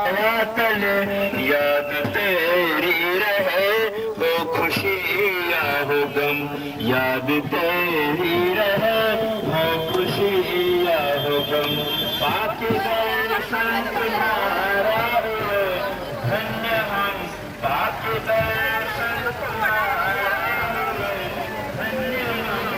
छाया तले याद तेरी रहे, हो खुशी या हो गम याद तेरी रहे, हो खुशी या हो गम। बाकी दर्शन तुम्हारा हुए धन्य हम, बाकी दर्शन तुम्हारा हुए धन्य हम।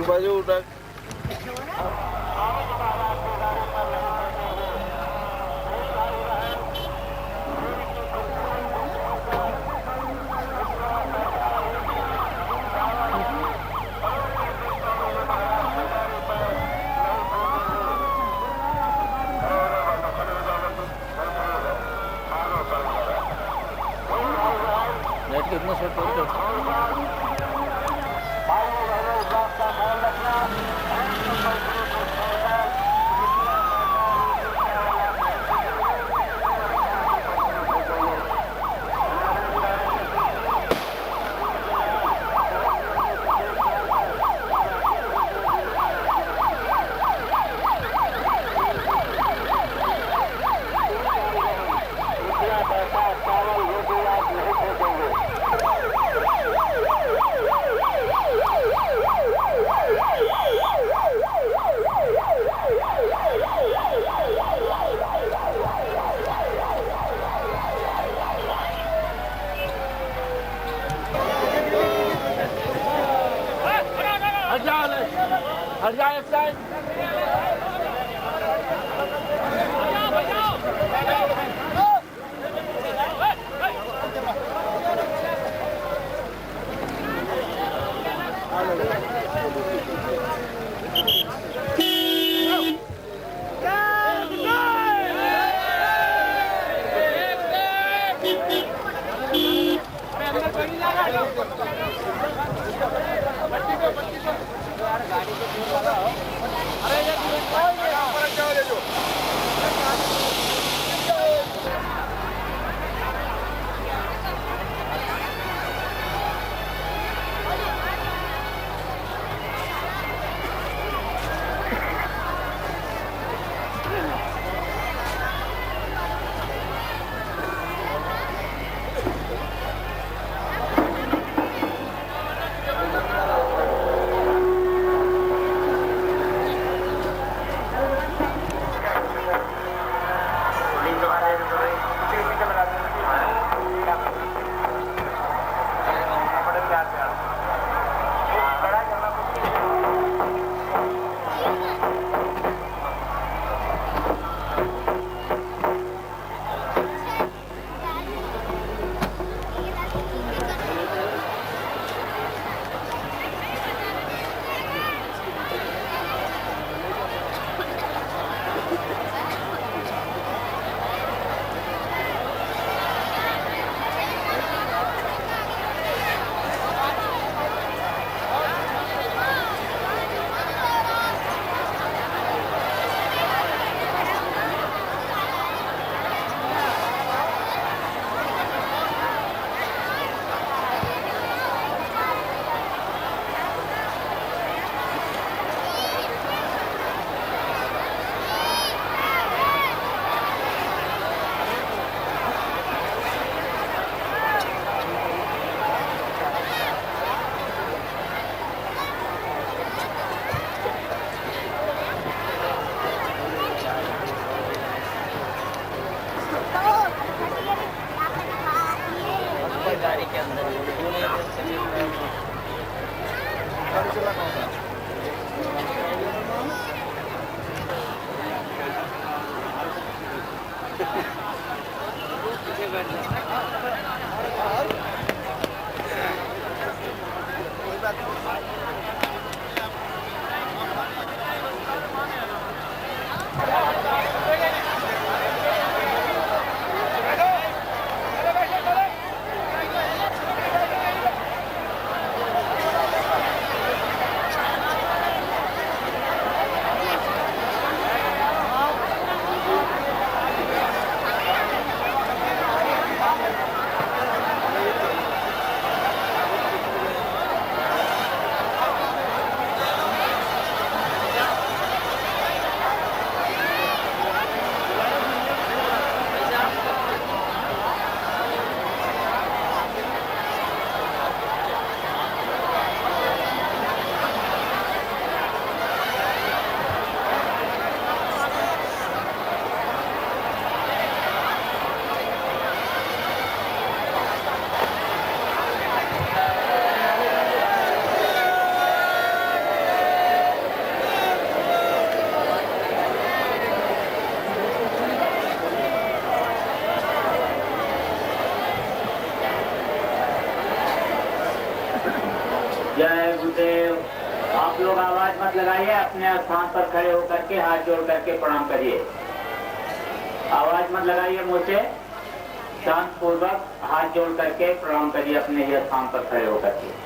बाजू उठा नेट कितना शॉट करते हट जाए एक साइड गाड़ी के अंदर गाड़ी चला कौन सा पीछे बैठ जा जय गुरुदेव। आप लोग आवाज मत लगाइए, अपने स्थान पर खड़े होकर के हाथ जोड़ करके प्रणाम करिए। आवाज मत लगाइए, मुझ से शांत पूर्वक हाथ जोड़ करके प्रणाम करिए अपने ही स्थान पर खड़े होकर के।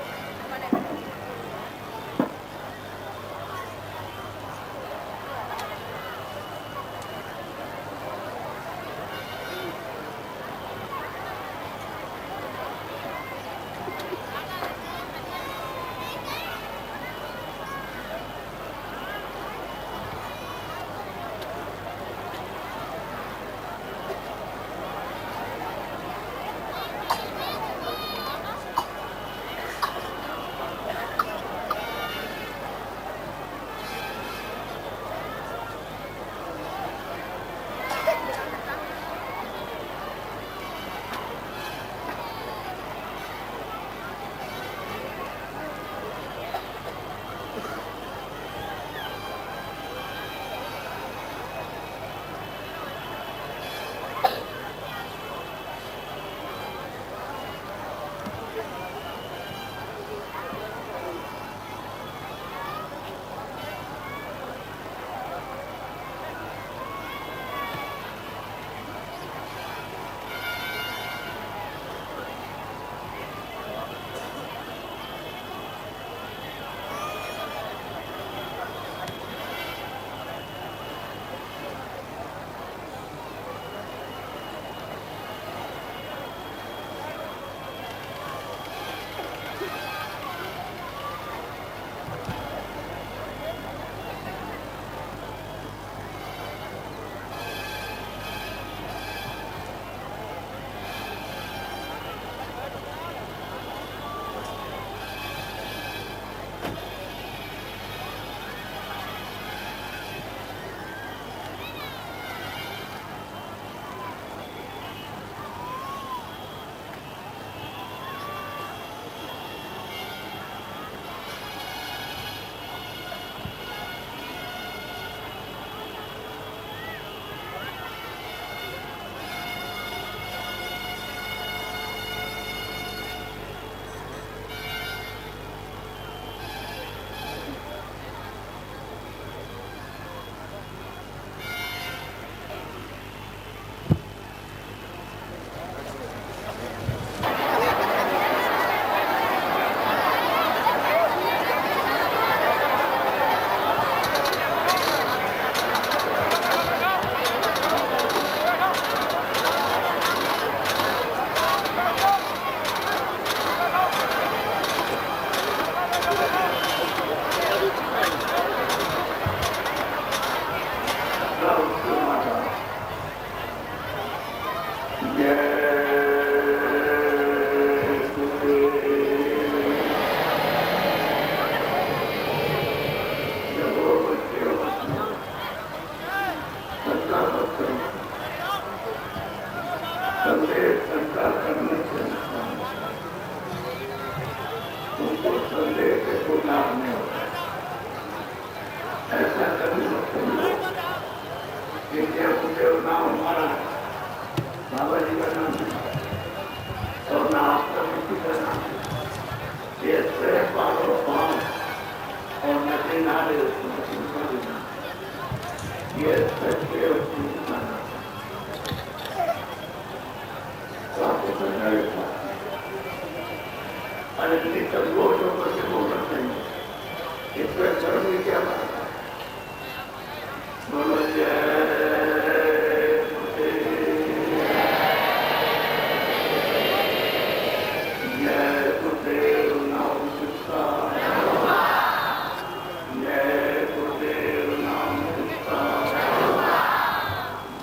तुमको संदेह के कोई लाभ नहीं होगा। ऐसा कभी मत करिए कि देव नाम हमारा बाबा जी का नाम है और ना आपका किसी का नाम है। ये स्वयं पालो पाओ और नशे नारे ये सच्चे का नाम आपको करना था। अरे सब लोगों को से बोलना चाहिए। इस पर धर्म की क्या बात है? बोलो जय गुरुदेव नाम सिद्धा जय गुरुदेव नाम सिद्धा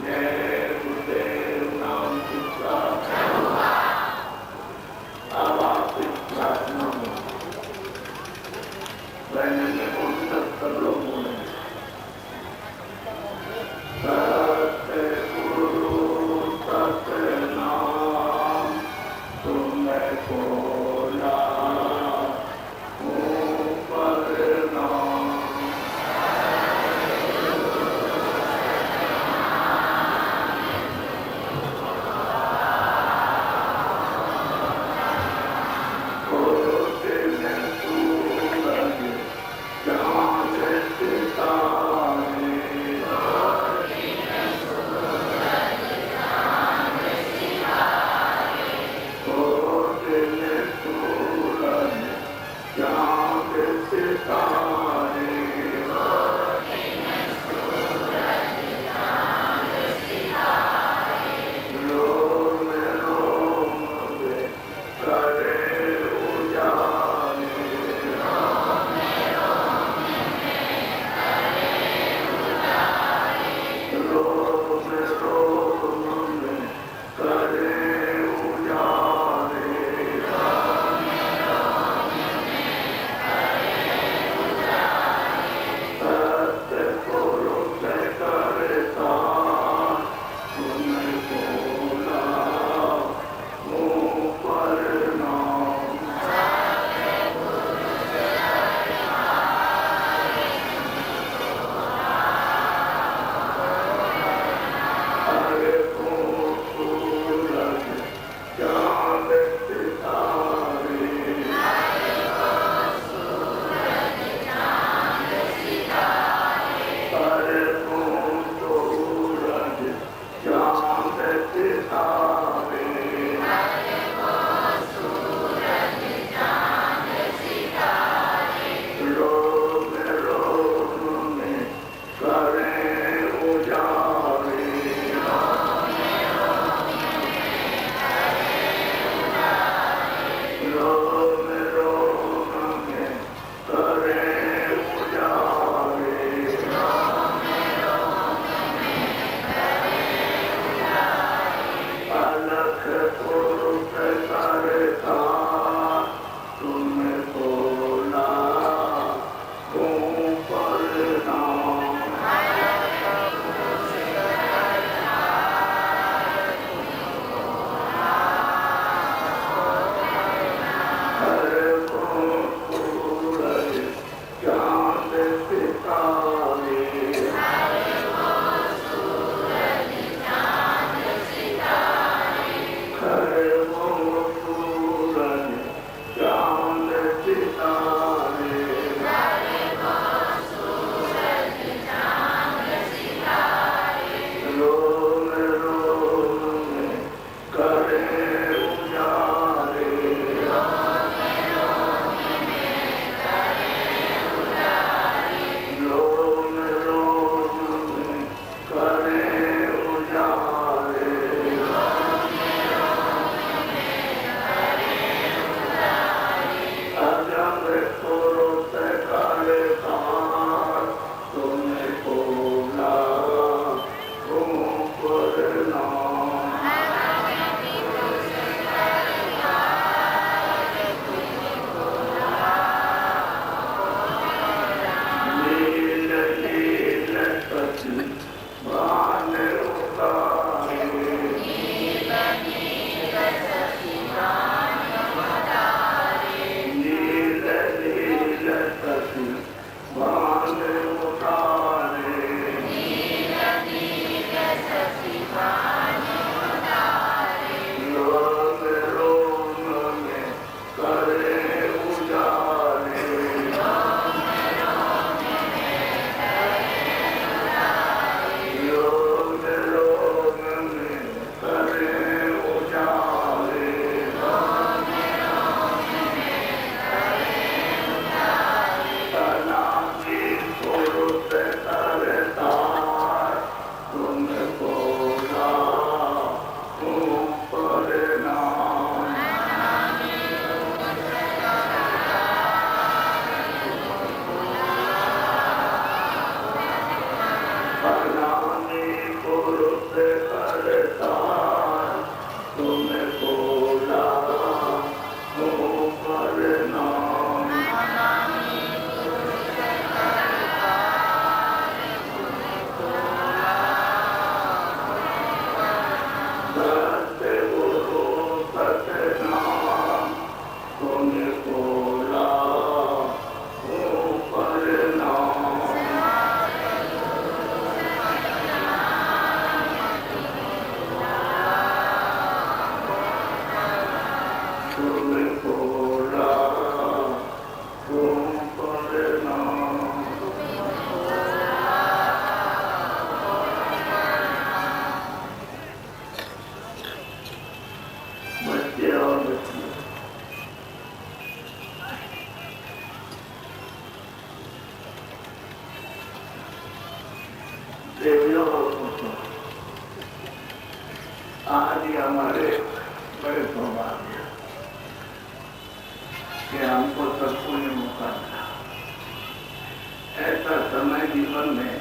जय गुरुदेव नाम सिद्धा। अब आप इस प्रार्थना में सब लोग बोले आज ही हमारे बड़े सौभाग्य कि हमको सबको ये मौका मिला। ऐसा समय जीवन में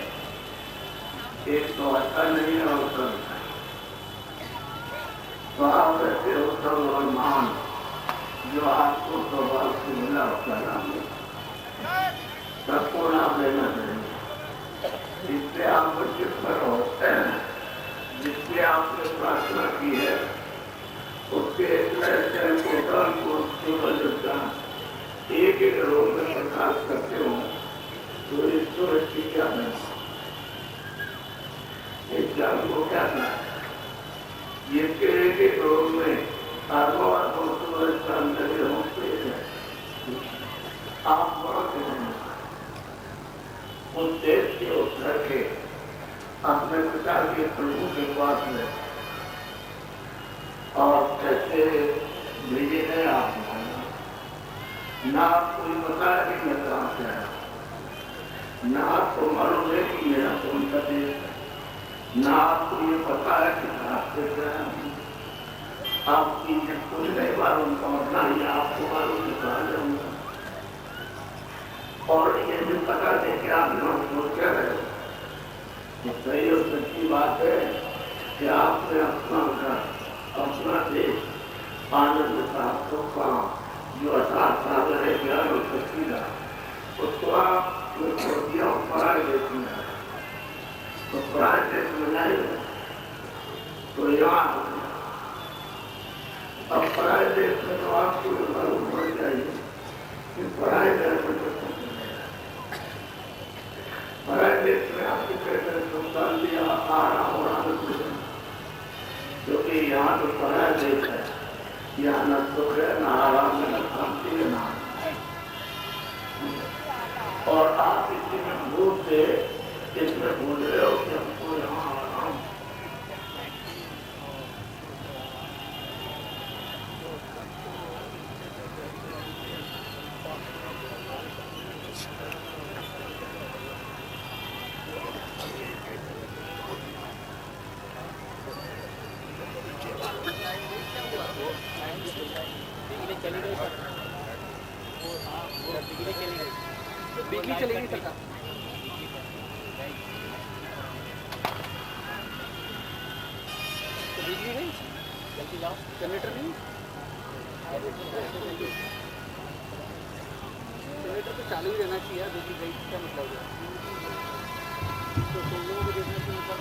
एक तो आता नहीं है और सब स्वास्थ्य से उत्सव और मान जो आपको स्वभाव से मिला उसका नाम है, सबको नाम लेना चाहिए। इससे आप वंचित करो, जिससे आपने प्रार्थना की है उसके प्रोग्राम को एक एक रोग में प्रकाश करते हो तो ईश्वर की क्या है, इस ज्ञान को क्या है, ये एक एक रोग में आप उस देश के उत्तर के अपने पिता के प्रभु के पास में और कैसे भेजे हैं आप ना आपको ये पता है कि मैं कहाँ से आया, ना आपको मालूम है कि मेरा कौन सा देश है, ना आपको ये पता है कि रास्ते से आया हूँ, आपकी कुछ नहीं मालूम और ना ही आपको मालूम कि कहाँ जाऊंगा। और ये भी पता नहीं कि आप लोग सोच क्या रहे हो। तो सही और सच्ची बात है कि आपने अपना देश आनंद का सुखा जो असार सागर है ज्ञान और शक्ति का उसको आप दिया पराय देश में है, तो पराय देश में जाएगा तो यहाँ अब पराय देश में तो आपको मालूम पड़ जाएगी कि पराय देश में पराय देश में आपको कैसे संतान दिया आराम और आनंद, क्योंकि यहाँ तो पराय देश है, यहाँ न सुख है न आराम है न शांति है न, और आप इसमें भूल से इसमें भूल रहे हो कि हमको यहाँ आराम। बिजली चली गई सरकार, तो बिजली नहीं, जल्दी जाओ, जनरेटर नहीं, जनरेटर तो चालू ही रहना चाहिए, बिजली गई क्या मतलब है, तो तुम लोगों को देखने से मतलब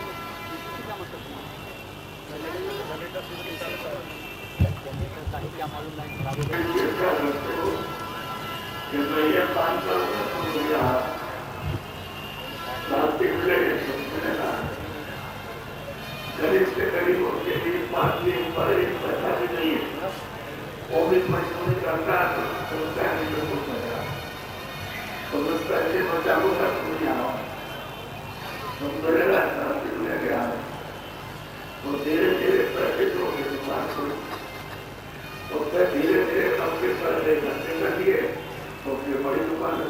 बिजली क्या मतलब है, क्या मालूम नहीं खराब कि मैं ये काम करूँगा तो मुझे गरीब से गरीब उसके लिए 5 दिन पर एक पैसा भी नहीं है, वो भी मजदूरी करता है तो उसका नहीं तो कुछ बचा, तो उस पैसे बचाऊंगा तो मुझे आओ तो मिलेगा शांति लेके आओ, तो धीरे धीरे पैसे जो दुकान को तो फिर धीरे धीरे सबके पैसे घटने लगे, तो फिर बड़ी दुकान में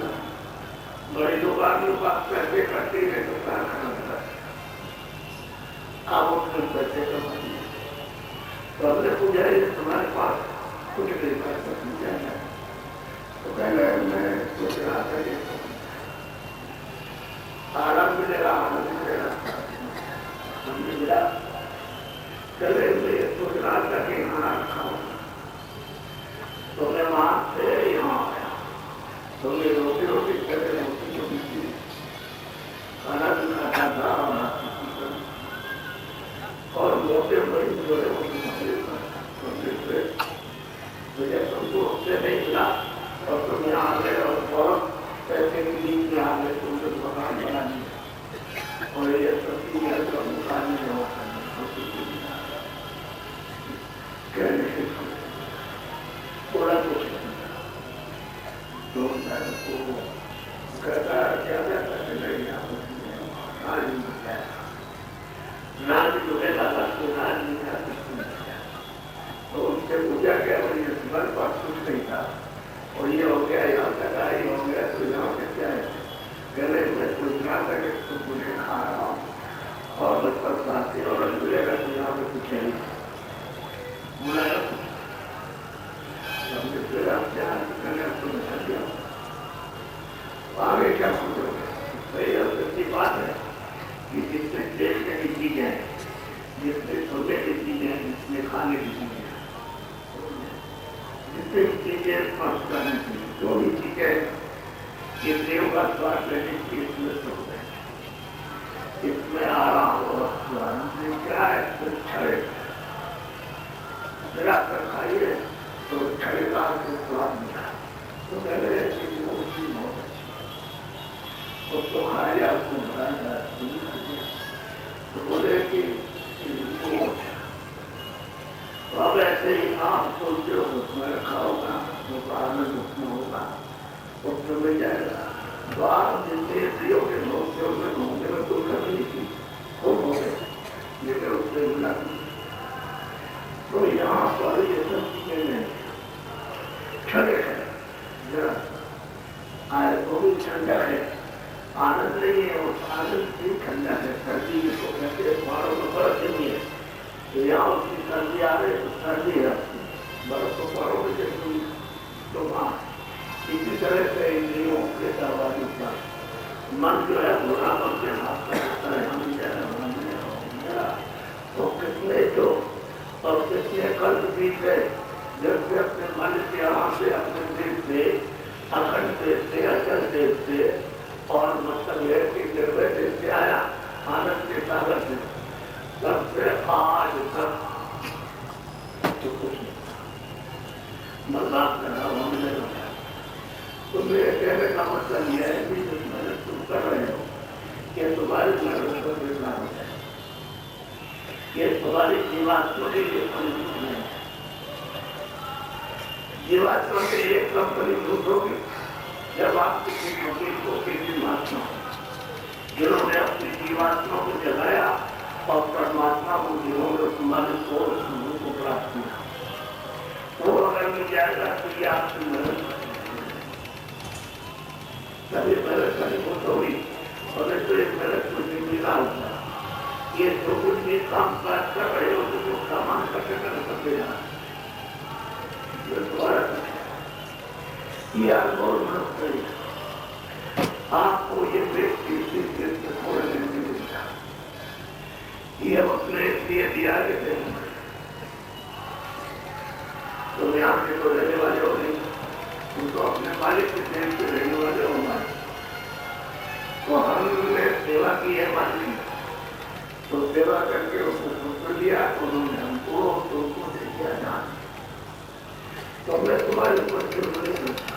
पैसे करती है तो क्या करना, आप उसमें पैसे कमाइए। तो हमने पूछा तुम्हारे पास कुछ नहीं पैसा पूछा है, तो पहले मैं सोच रहा था कि आराम मिलेगा आनंद मिलेगा, हमने मिला पहले मैं सोच रहा था कि खाना खाऊंगा, तो मैं वहां से यहाँ आया, तो मैं रोटी पहले रोटी जो भी खाना भी खाता था और मोटे बड़ी जोड़े मुझे तुमको उससे नहीं मिला और तुम यहाँ आ गए और बहुत पैसे की नींद में आ गए, तुमसे मकान बना दिया और ये सबकी मकान में हो कहने से थोड़ा कुछ तो कहता क्या नाज जुड़ेगा तो उनसे पूछा क्या तुम्हारे पास कुछ नहीं था और ये हो गया यहाँ तक आई हो गया तो यहाँ से क्या है, कह रहे मैं पूछना था कि तुम मुझे खा रहा हूँ और बस पर शांति और मिलेगा तो यहाँ पे कुछ नहीं, बुलाया हमने फिर आप क्या मैंने आपको बता दिया आगे क्या सोचोगे भाई अब सच्ची बात है कि जितने देखने की चीजें हैं जितने सोने की चीजें हैं जितने खाने की चीजें हैं जितने चीजें स्पर्श करने की जो भी चीजें इंद्रियों का स्वाद लेने की इसमें सुख है इसमें आराम और स्वाद क्या है तो छड़े जरा कर खाइए तो छड़े का स्वाद मिला तो कह रहे हैं कि वो उसकी बहुत अच्छी तो खाया उसको बनाया तो बोले कि तो अब ऐसे ही आप सोचते हो उसमें रखा होगा तो आनंद उसमें होगा उसमें मिल जाएगा तो आप जितने इंद्रियों के लोग में घूमने में कोई कमी नहीं थी खूब हो गए लेकिन उससे मिला तो यहाँ पर ये सब चीजें नहीं ठंड है जरा आए वो भी ठंडा है आनंद नहीं है और आनंद भी ठंडा है सर्दी जिसको कहते हैं पहाड़ों में बर्फ नहीं है तो यहाँ उसकी सर्दी आ रही तो सर्दी है बर्फ तो पहाड़ों में जैसे तो वहाँ इसी तरह से इंद्रियों के दरवाजे पर मन जो है बुरा मन के हाथ करता है हम तो कितने जो और कितने कल्प बीत गए जब से अपने मन के यहाँ से अपने देश से अखंड देश से अचल देश से और मतलब है कि निर्भय देश से आया आनंद के सागर से तब से आज तक तो कुछ नहीं मजाक कर रहा हूँ हमने बताया तो मेरे कहने का मतलब यह है कि जो मेहनत तुम कर रहे हो ये तुम्हारी मेहनत को देखना होता है ये तुम्हारी जीवात्मा के लिए परिचित नहीं है जीवात्मा के लिए कब परिचित होगी जब आप किसी फकीर को किसी महात्मा जिन्होंने अपनी जीवात्मा को जगाया और परमात्मा को जिन्होंने तुम्हारे को प्राप्त किया वो अगर मिल जाएगा तो ये आपसे मदद तभी मदद करनी हो तो हुई और तो एक मदद कुछ भी मिला होता ये जो कुछ भी काम काज कर रहे हो तो सामान करके कर सकते हैं ये द्वारा ये अनुभव मनुष्य आपको ये व्यक्ति थोड़े दिन में मिलता ये अपने लिए दिया गए तो यहाँ के तो रहने वाले हो नहीं तुम तो अपने मालिक के देश के रहने वाले हो हमारे तो हमने सेवा की है मालिक तो सेवा करके उसको सुख लिया उन्होंने हमको तुमको दे दिया जान तो मैं तुम्हारे ऊपर क्यों नहीं करता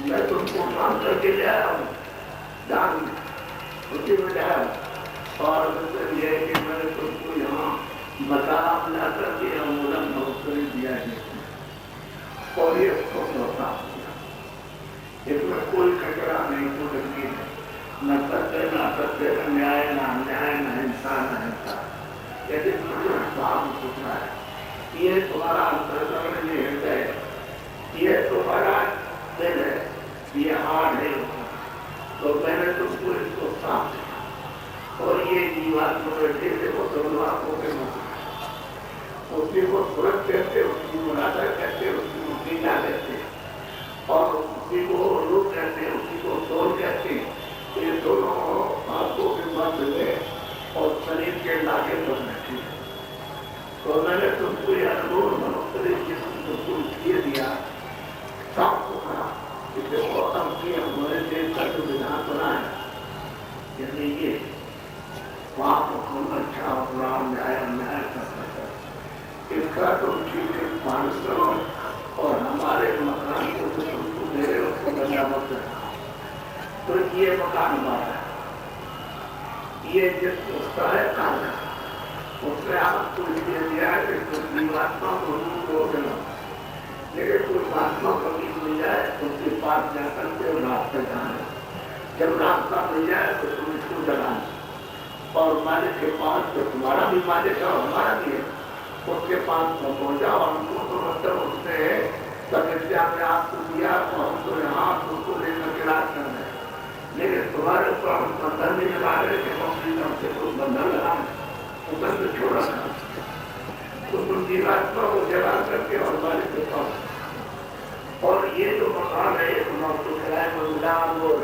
मैं तुमको मान करके ले आया हूँ जान उसी में जाया और मतलब यह है कि मैंने तुमको यहाँ मसाला मिला करके अमूलक नौकरी दिया है और ये होता इसमें कोई कचरा नहीं कोई गंदगी नहीं न सत्य न असत्य न न्याय न अन्याय न हिंसा न हिंसा यदि साफ सुथरा है ये तुम्हारा अंतर्करण ये हृदय है ये तुम्हारा दिल है ये हार्ट है तो मैंने तुमको इसको साफ किया और ये जीवात्मा बैठे थे वो दोनों आंखों के मत उसी को सुरत कहते उसकी मुरादा कहते उसकी मुक्तिना कहते और उसी को रूप कहते उसी को सोल कहते ये दोनों आंखों के मध्य में और शरीर के लागे पर बैठे तो मैंने तुमको ये अनुभव मनुष्य तुमको इसलिए दिया साफ सुथरा इसे गौतम की हमारे देश का जो विधान बना है यानी ये पाप अच्छा अपराध न्याय अन्याय करता इसका तुम ठीक है पालन करो और हमारे मकान को जो तुमको दे रहे हो उसको गंदा मत करना तो ये मकान हमारा है ये जिस उसका है काम उसने आपको इसलिए दिया है कि तुम जीवात्मा को दूर देना लेकिन कोई महात्मा कभी मिल जाए तो उसके पास जाकर के रास्ते जाना जब रास्ता मिल जाए तो तुम इसको जगाना और मालिक के पास तो तुम्हारा भी मालिक है और हमारा भी है उसके पास पहुंचा और हमको तो मतलब उसने समस्या में आपको दिया तो हम तो यहाँ उसको लेकर के राज कर रहे लेकिन तुम्हारे ऊपर हम बंधन नहीं लगा रहे कि हम अपनी तरफ से कोई बंधन लगा बंधन छोड़ा था तो तुम जीवात्मा को जगा करके और मालिक को पाओ। और ये जो मकान है ये मनुष्य है, मंगलामोर,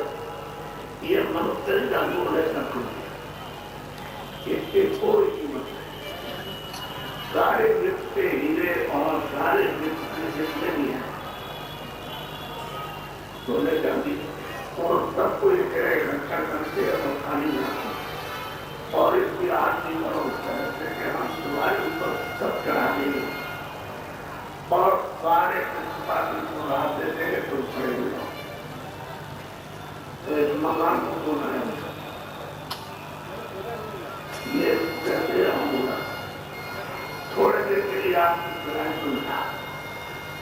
ये मनुष्य का मूल है सब कुछ। इसकी कोई कीमत नहीं। सारे वृक्ष के हीरे और सारे वृक्ष के जितने भी हैं सोने चांदी और सबको इकट्ठा करके और खाली रखो और इसकी आरती करो उस तरह से कि हम तुम्हारे ऊपर सब चढ़ा देंगे और सारे प्रतिपादन को रात दे देंगे तो खड़े हो जाओ। तो इस मकान को बोला है ये कहते रहूंगा। थोड़े देर के लिए आपकी सलाह सुनता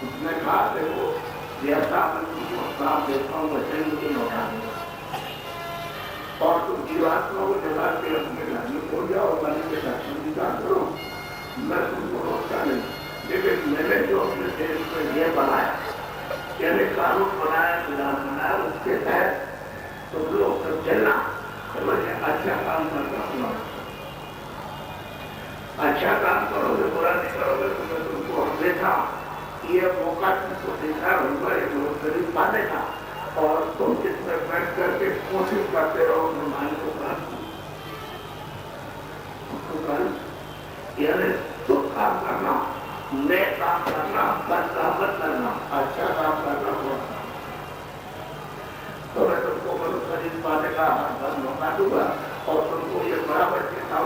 उसने कहा देखो जैसा साफ देखता हूँ वैसे मुझे लौटा और तुम जीवात्मा को जगा के अपने घर में हो जाओ और मैंने के साथ संगीकार करो। मैं तुमको रोकता नहीं, लेकिन मैंने जो अपने देश में ये बनाया यानी कानून बनाया विधान बनाया उसके तहत तुम लोग सब चलना समझे। अच्छा काम करना हुआ अच्छा काम करोगे बुरा नहीं करोगे तो मैं तुमको देखा ये मौका तुमको देखा होगा एक करीब पाने का और तुम इसमें बैठ करके कोशिश करते रहो मेहमान को यानी शुभ काम करना, नए काम करना, बदलावत करना, अच्छा काम करना होगा। तो मैं तुमको बहुत करीब पाने का मौका दूंगा और तुमको ये बराबर सिखा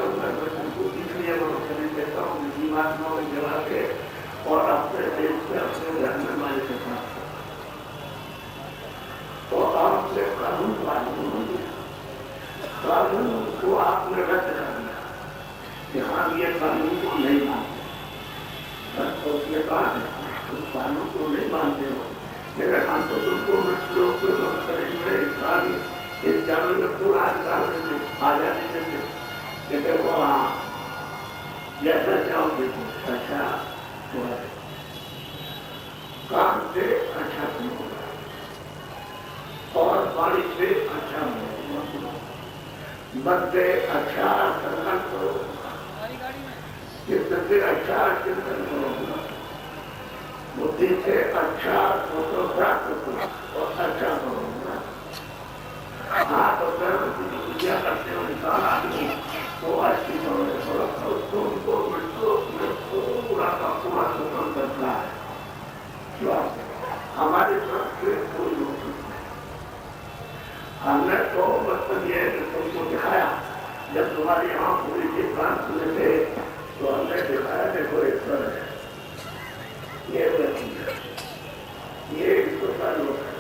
लूंगा। मैं तुमको इसलिए बहुत करीब देता हूँ जीवात्मा को जगा के और अपने देश से अपने घर में मालिक के साथ तो आपने कानून कानून को आपने रद्द कर दिया कि हम ये कानून को नहीं मानते। तो उसने कहा तुम कानून को नहीं मानते हो लेकिन हम तो तुमको मृत्यु करेंगे इस जानवर में पूरा अधिकार देंगे आजादी देंगे। लेकिन वो हाँ जैसा चाहोगे अच्छा काम से अच्छा होगा और वाणी से अच्छा होगा, मन से अच्छा संकल्प करो, चित्त से अच्छा चिंतन करो, बुद्धि से अच्छा सोचो प्राप्त करो और अच्छा करो। हाथ और पैर की पूजा करते हो इंसान आदमी तो अच्छी तुमको पूरा का पूरा शोषण करता है। हमारी तरफ से कोई रोक नहीं। हमने तो मतलब ये तुमको दिखाया जब तुम्हारी यहाँ पूरी की प्रांत में थे तो हमने दिखाया देखो ईश्वर है, ये व्यक्ति है, ये ईश्वर का लोक है,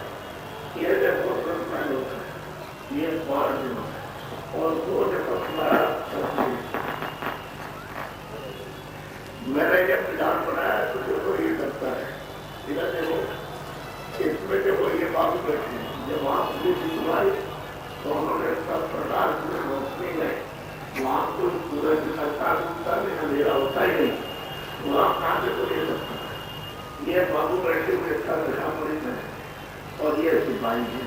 ये देखो ब्रह्म का लोक है, ये बाढ़ है और वो देखो तुम्हारा मैंने जब विधान बनाया तो देखो ये करता है इधर देखो इसमें देखो ये बाबू बैठे जब वहाँ पुलिस हुई तो उन्होंने सब प्रकार से रोकने गए। वहाँ कोई सूरज निकलता घूमता नहीं, अंधेरा होता ही नहीं, वहाँ कहाँ से तो ये सकता है। ये बाबू बैठे हुए इसका देखा पड़ी है और ये सिपाही है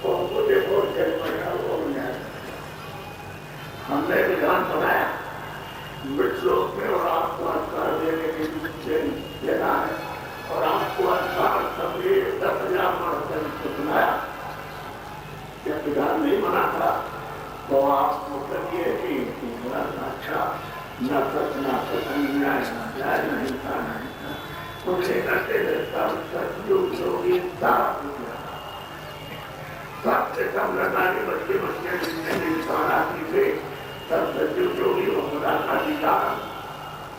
और वो देखो जल बैठा वो न्याय। हमने विधान बनाया मृतलोक में और आपको अधिकार देने के लिए देना है और आपको अधिकार सभी 10,000 मर्दन को सुनाया। जब विधान नहीं बना था तो आप मतलब ये कि बुरा न अच्छा न सच न न्याय न न्याय नहीं था नहीं था उसे करते योगी सबसे कम नारी बच्चे बच्चे जितने भी इंसान आती थे सब सचिव योगी होगा का अधिकार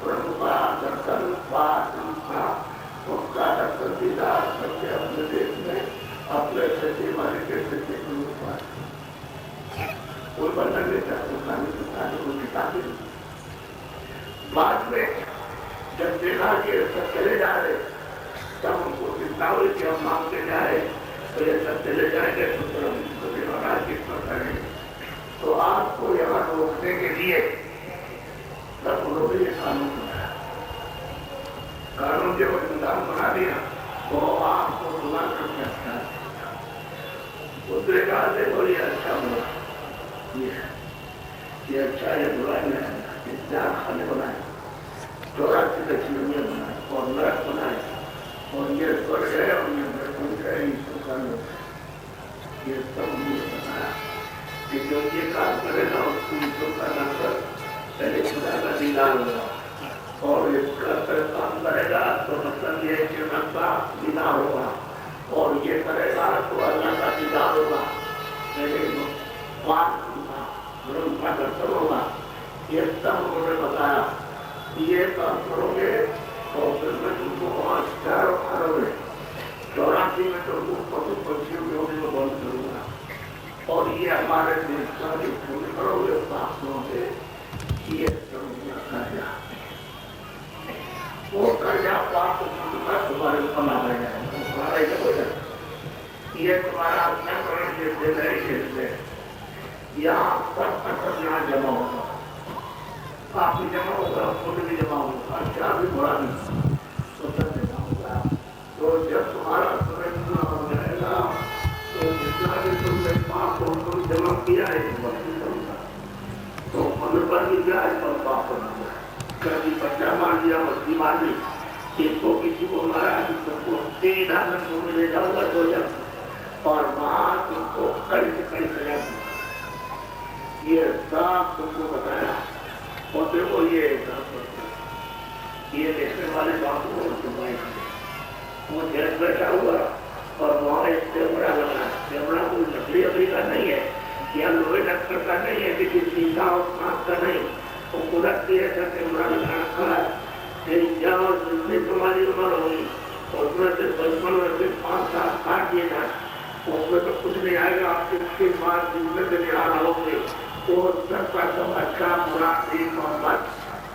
प्रभु का दर्शन पाठ उसका दर्शन दीदार करके अपने देश में अपने सचिव वाले के सचिव कोई बंधन नहीं था वो किताबी। बाद में जब देखा कि सब चले जा रहे तब उनको चिंता हुई कि हम मांगते जा रहे तो ये सब चले जाएंगे तो महाराज किस पर करेंगे। तो आपको यहाँ रोकने के लिए तब उन्होंने ये कानून बनाया। कानून जब विधान बना दिया तो आपको सुना करके अच्छा दूसरे कहा से बोलिए अच्छा बोला ये अच्छा है बुरा नहीं क्या खाने बनाए तो प्रसन्न हो। ये सब हमने बताया कि जो ये काम करेगा उसको ईश्वर का नाम कर पहले खुदा का दीदार होगा, और इसका काम करेगा तो मतलब ये कि का दीदार होगा, और ये करेगा तो अल्लाह का दीदार होगा, मेरे का दर्शन होगा। ये सब उन्होंने बताया। ये काम करोगे तो फिर मैं तुमको 84 में तुमको पशु पक्षियों के होने में बंद करूंगा, और ये हमारे देश का जो पूर्ण करोगे शास्त्रों से ये कर्जा, वो कर्जा प्राप्त तुम्हारे कमा रह जाएगा, तुम्हारा ही हो जाएगा। ये तुम्हारा अपना करण जैसे नहीं जैसे यहाँ सब कसर यहाँ जमा होगा, काफी जमा होगा, फूल भी जमा होगा, अच्छा भी बुरा भी तो सब जमा होगा। तो जब तुम्हारा समय पूरा हो जाएगा तो जितना भी तुमने पाप हो तुम जमा किया है तो मन पर भी जाए और पाप होना, कभी बच्चा मार दिया, मछली मार दी, इसको किसी को मारा, सबको सीधा तुम ले जाऊंगा तो जब, और वहां तुमको कड़ी से कड़ी सजा दी। ये सब तुमको बताया, और देखो ये देखने वाले बाबू वो जेल बैठा हुआ, और वहाँ एक कैमरा लगा। कैमरा कोई लकड़ी अकड़ी का नहीं है या लोहे लक्कड़ का नहीं है, किसी सीधा और कांच का नहीं, वो कुदरती ऐसा कैमरा लगा रखा है। जाओ जितनी तुम्हारी उम्र होगी उसमें से बचपन में से 5 साल काट दिए जाए, उसमें तो कुछ नहीं आएगा। आपके उसके बाद जिसमें से निहार होंगे तो सब का सब अच्छा बुरा ठीक और मत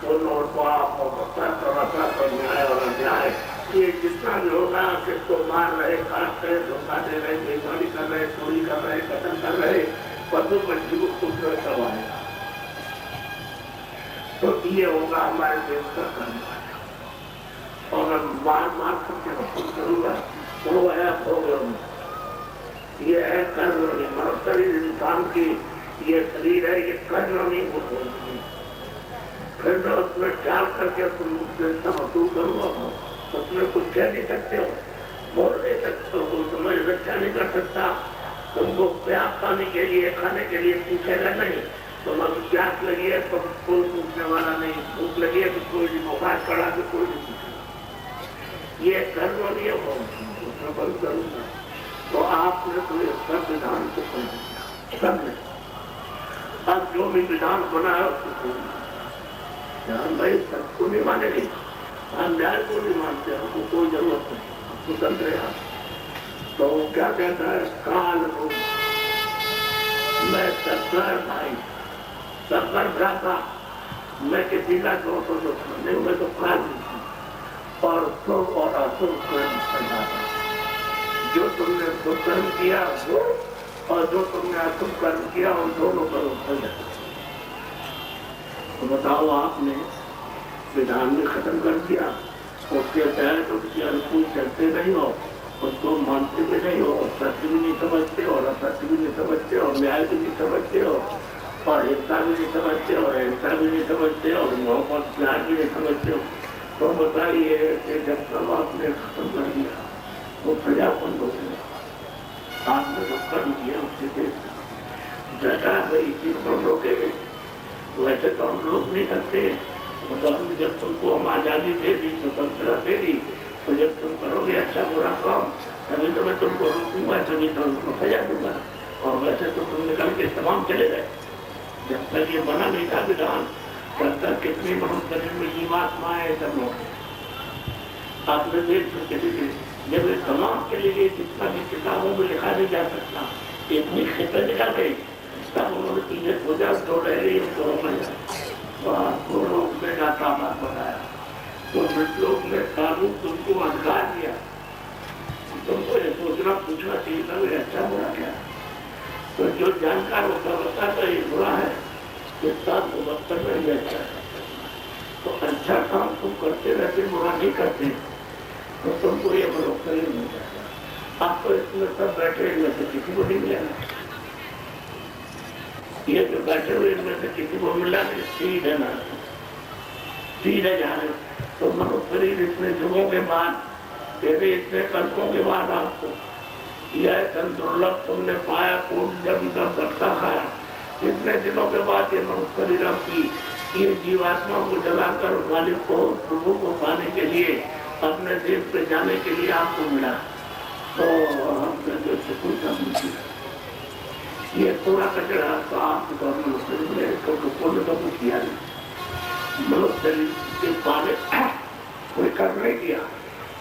दोनों पाप और न्याय और अन्याय, ये जितना भी होगा, किसको मार रहे, काट रहे, धोखा दे रहे, बेईमानी कर रहे, चोरी कर रहे, कत्ल कर रहे, पशु पक्षी को कुछ सब आएगा। तो ये होगा हमारे देश का कर्म, और मैं मार करके करूंगा तो है प्रोग्राम। ये है कर्म, मानव शरीर इंसान की ये शरीर है, ये कर्म नहीं होती। फिर मैं उसमें डाल करके तुम वसूल करूंगा, उसमें कुछ कह नहीं सकते हो, बोल नहीं सकते हो, तुम्हें रक्षा नहीं कर सकता। तुमको प्यास पाने के लिए, खाने के लिए पूछेगा नहीं, तुम्हें प्यास लगी है तो कोई पूछने वाला नहीं, भूख लगी है तो कोई नहीं, बुखार चढ़ा तो कोई नहीं पूछेगा। ये कर्म नहीं है, उसमें बंद करूंगा। तो आपने तो ये सब विधान को सब में अब जो भी विधान बनाया उसको भाई सबको नहीं मानेगी, अन्याय को नहीं मानते, हमको कोई जरूरत नहीं, स्वतंत्र है। तो वो क्या कहता है, काल रूप मैं सत्तर भाई सत्तर भ्राता, मैं किसी का दोष नहीं, मैं तो काल और शुभ और अशुभ कर्म करता। जो तुमने शुभ कर्म किया वो, और जो तुमने अशुभ कर्म किया उन दोनों पर हो जाता। तो बताओ, आपने विधान में खत्म कर दिया, उसके तहत उसके अनुकूल चलते नहीं हो, उसको मानते भी नहीं हो, सत्य भी नहीं समझते और असत्य भी नहीं समझते और न्याय भी नहीं समझते हो, और हिंसा भी नहीं समझते और अहिंसा भी नहीं समझते और मोहब्बत प्यार भी नहीं समझते हो। तो बताइए कि जब सब आपने खत्म कर दिया वो प्रजा बंद हो गई। आपने जो कर्म किया उससे जटा भाई इसी को रोकेंगे, वैसे तो हम लोग नहीं करते। मतलब जब तुमको हम आजादी दे दी, स्वतंत्रता दे दी, तो जब तुम करोगे अच्छा बुरा काम तभी तो मैं तुमको रोकूंगा, तभी तो तुमको सजा दूंगा। और वैसे तो तुम निकल के तमाम चले गए। जब तक ये बना नहीं था विधान, तब तक कितनी मनुष्य में जीवात्माएं सब लोग आपने देख सकते थे। जब ये तमाम के लिए जितना भी किताबों में लिखा नहीं जा सकता, इतनी क्षेत्र निकल गई, तब उन्होंने तुझे पूजा जो रह गई उनको लोग में जाता बात बताया, तो लोग ने कानून तुमको अधिकार दिया। तुमको ये सोचना पूछना चाहिए था ये अच्छा बुरा क्या। तो जो जानकार होता बताता ये बुरा है, ये साथ बदतर में भी अच्छा है। तो अच्छा काम तुम करते रहते, बुरा नहीं करते, तो तुमको ये भरोसा नहीं मिल जाता। आप तो इसमें सब बैठे, इनमें से किसी को नहीं मिलेगा। ये जो बैठे हुए इनमें से किसी को मिला नहीं, सीधे ना सीधे जा रहे। तो मनुष्य शरीर इतने युगों के बाद, इतने कल्पों के बाद आपको यह धन दुर्लभ तुमने पाया, कूट जब भट्टा खाया। इतने दिनों के बाद ये मनुष्य शरीर की ये जीवात्मा को जलाकर मालिक को, प्रभु को पाने के लिए, अपने देश पे जाने के लिए आपको मिला। तो हम कहते कोई काम नहीं, ये पूरा कचरा तो आपको पुण्य का कुछ किया नहीं। मनुष्य शरीर के पाने कोई कर्म नहीं किया।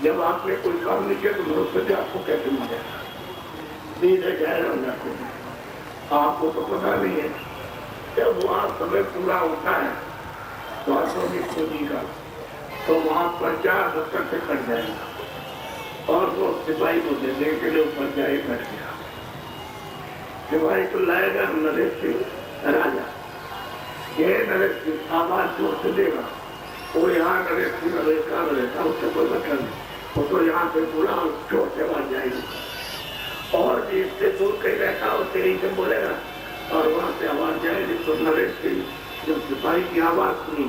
जब आपने कोई काम नहीं किया तो मनुष्य से आपको कैसे मिलेगा? धीरे जाएगा आपको तो पता नहीं है। जब वहाँ समय पूरा होता है तो खोजी का तो वहाँ प्रचार दफ्तर से कट जाएगा और वो सिपाही को देने के लिए ऊपर जाए कट गया। सिपाही को लाएगा नरेश सिंह राजा, ये नरेश सिंह आवाज जोर से देगा, वो यहाँ नरेश सिंह का रहता, उससे कोई मतलब नहीं, वो तो यहाँ से पूरा जोर से आवाज जाएगी। और जिससे दूर कहीं रहता उससे यही से बोलेगा और वहां से आवाज जाएगी। तो नरेश सिंह जब सिपाही की आवाज सुनी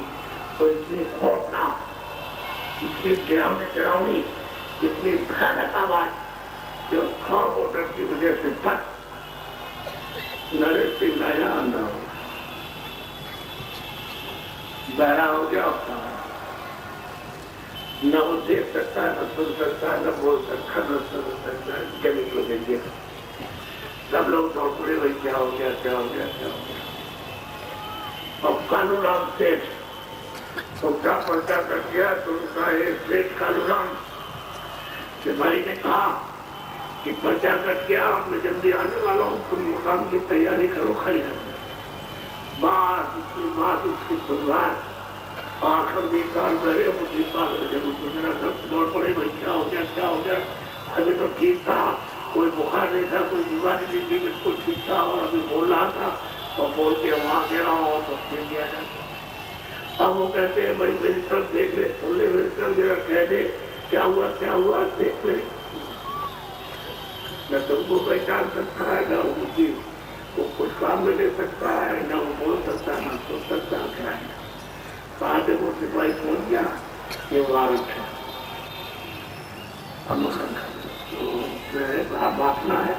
तो इतनी खौफनाक, इतनी डरावनी, इतनी भयानक आवाज, जो खौफ और डर की वजह से फट नरेश सिंह नया अंधा हो गया, बहरा हो गया। न वो देख सकता है, न सुन सकता है, न बोल सकता, न समझ सकता है। जमीन को देखिए, सब लोग दौड़ पड़े, भाई क्या हो गया, क्या हो गया, क्या हो गया। अब कालूराम सेठ उसका पर्चा कर दिया तो उनका एक सेठ कालूराम सिपाही ने कहा कि पर्चा कट गया, मैं जल्दी आने वाला हूँ, तुम मुकाम की तैयारी करो, खड़ी कर। बात उसकी सुनवार आखिर बेकार करे, वो बेकार जब मेरा सब दौड़ पड़े, भाई क्या हो गया, क्या हो गया। अभी तो ठीक था, कोई बुखार नहीं था, कोई बीमारी नहीं थी, बिल्कुल ठीक था और अभी बोल रहा था और बोल के वहां दे रहा हूँ तो दे दिया जाता। अब वो कहते हैं भाई मेरी तरफ देख ले, सुन ले, मेरी तरफ जरा कह दे क्या हुआ, क्या हुआ, देख ले। न तुमको पहचान सकता है, न वो कुछ काम में ले सकता है, न वो बोल सकता है, न सोच सकता है, क्या है। बाद वो सिपाही पहुंच गया, ये वारंट है, बांटना है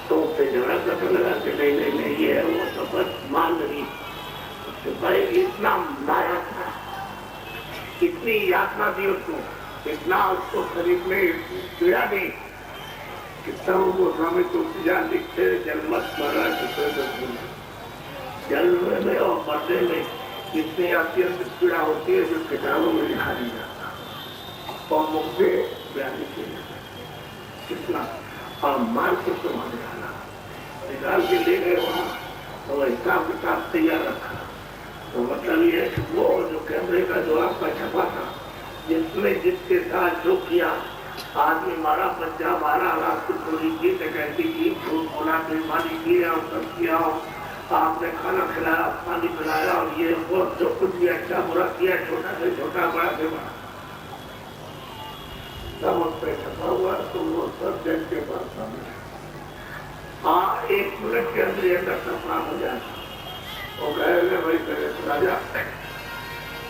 तो पे झगड़ा करने लगा कि नहीं ये है वो, तो बस मान नहीं। सिपाही इतना मारा था, इतनी यातना दी उसको, इतना उसको शरीर में पीड़ा दी, कितना वो स्वामी तुलसीदास लिखते जन्मत मरा जन्म में और मरने में इतनी अत्यंत पीड़ा होती है जो किताबों में लिखा नहीं जाता। और मुझे बयान कितना और मार के तुम्हारे निकाल के ले गए वहां, तो हिसाब किताब तैयार रखा। तो मतलब ये है कि वो जो कैमरे का जो आपका छपा था, जिसमें जिसके साथ जो किया, आदमी मारा, बच्चा मारा, रात को चोरी की, डकैती की, झूठ बोला, बेईमानी की और सब किया, आपने खाना खिलाया, पानी पिलाया और ये वो जो कुछ भी अच्छा बुरा किया, छोटा से छोटा, बड़ा से बड़ा, सब उस पर छपा हुआ। तो वो सब जज के पास सामने, हाँ 1 मिनट के अंदर सपना हो जाए। वो कहे भाई करे राजा,